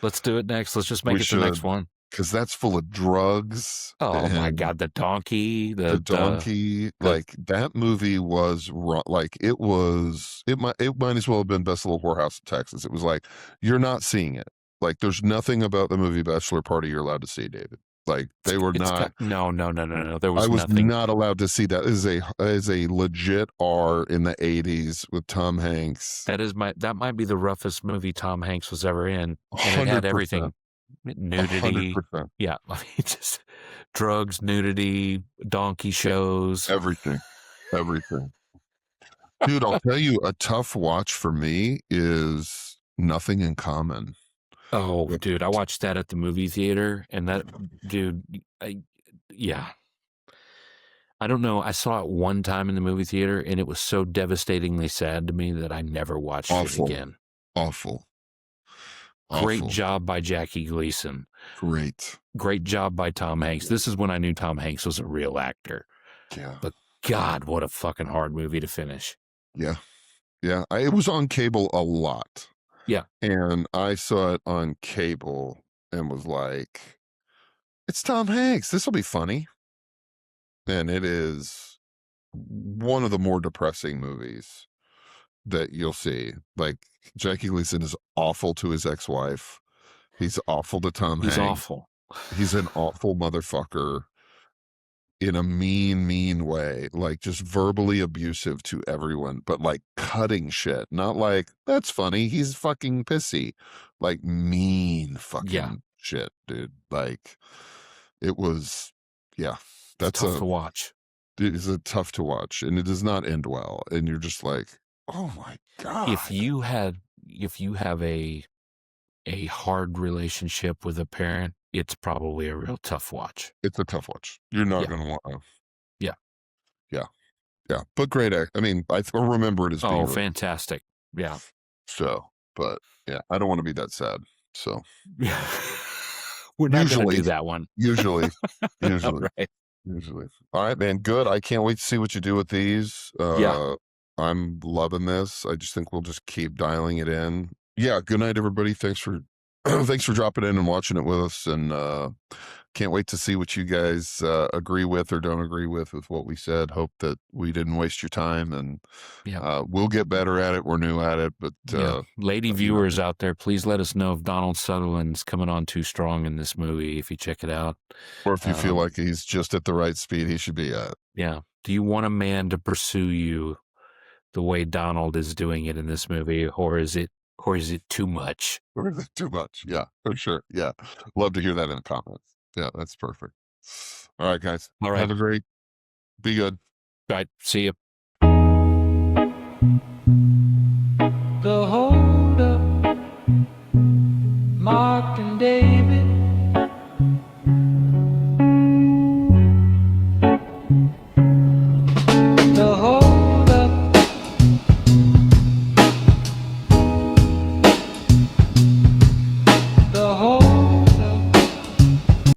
[SPEAKER 3] Let's do it next. Let's just make it the next one.
[SPEAKER 2] Because that's full of drugs.
[SPEAKER 3] Oh my God, the donkey.
[SPEAKER 2] The donkey. Like, that movie was, like, it might as well have been Best Little Whorehouse in Texas. It was like, you're not seeing it. Like, there's nothing about the movie Bachelor Party you're allowed to see, David. Like, they were not.
[SPEAKER 3] No. There was
[SPEAKER 2] I was
[SPEAKER 3] nothing.
[SPEAKER 2] not allowed to see that. It is a legit R in the 80s with Tom Hanks.
[SPEAKER 3] That might be the roughest movie Tom Hanks was ever in. And it had everything. Nudity.
[SPEAKER 2] 100%.
[SPEAKER 3] Yeah. I mean, just drugs, nudity, donkey shows.
[SPEAKER 2] Everything. Dude, I'll tell you, a tough watch for me is Nothing in Common.
[SPEAKER 3] Oh, dude, I watched that at the movie theater, and that, dude, yeah. I don't know. I saw it one time in the movie theater, and it was so devastatingly sad to me that I never watched it again.
[SPEAKER 2] Awful.
[SPEAKER 3] Great job by Jackie Gleason. Great job by Tom Hanks. This is when I knew Tom Hanks was a real actor.
[SPEAKER 2] Yeah.
[SPEAKER 3] But God, what a fucking hard movie to finish.
[SPEAKER 2] Yeah. Yeah. It was on cable a lot.
[SPEAKER 3] Yeah.
[SPEAKER 2] And I saw it on cable and was like, it's Tom Hanks. This will be funny. And it is one of the more depressing movies that you'll see. Like, Jackie Gleason is awful to his ex-wife. He's awful to Tom Hanks.
[SPEAKER 3] He's awful.
[SPEAKER 2] He's an awful motherfucker in a mean way, like just verbally abusive to everyone, but like cutting shit, not like, that's funny, he's fucking pissy, like mean fucking shit, dude. Like, it was, that's
[SPEAKER 3] tough to watch.
[SPEAKER 2] It is tough to watch, and it does not end well. And you're just like, oh my God.
[SPEAKER 3] If you have a a hard relationship with a parent, it's probably a real tough watch.
[SPEAKER 2] It's a tough watch. You're not
[SPEAKER 3] Yeah.
[SPEAKER 2] going to want to.
[SPEAKER 3] Yeah.
[SPEAKER 2] Yeah. Yeah. But great act. I mean, I remember it as being
[SPEAKER 3] Oh,
[SPEAKER 2] really
[SPEAKER 3] fantastic. Yeah.
[SPEAKER 2] so, but yeah, I don't want to be that sad. So
[SPEAKER 3] We're not going to
[SPEAKER 2] usually
[SPEAKER 3] do that one.
[SPEAKER 2] usually
[SPEAKER 3] Right.
[SPEAKER 2] usually. All right, man. Good. I can't wait to see what you do with these.
[SPEAKER 3] Yeah.
[SPEAKER 2] I'm loving this. I just think we'll just keep dialing it in. Yeah. Good night, everybody. Thanks for thanks for dropping in and watching it with us. And can't wait to see what you guys agree with or don't agree with what we said. Hope that we didn't waste your time, and
[SPEAKER 3] Yeah.
[SPEAKER 2] we'll get better at it. We're new at it, but
[SPEAKER 3] Yeah. Lady viewers out there, please let us know if Donald Sutherland's coming on too strong in this movie, if you check it out.
[SPEAKER 2] or if you feel like he's just at the right speed he should be at.
[SPEAKER 3] Yeah. Do you want a man to pursue you the way Donald is doing it in this movie, or is it too much?
[SPEAKER 2] Or is it too much? Yeah, for sure. Yeah. Love to hear that in the comments. Yeah, that's perfect. All right, guys.
[SPEAKER 3] All right.
[SPEAKER 2] Have a great, be good.
[SPEAKER 3] All right. See you.
[SPEAKER 1] The hold up, Mark and David.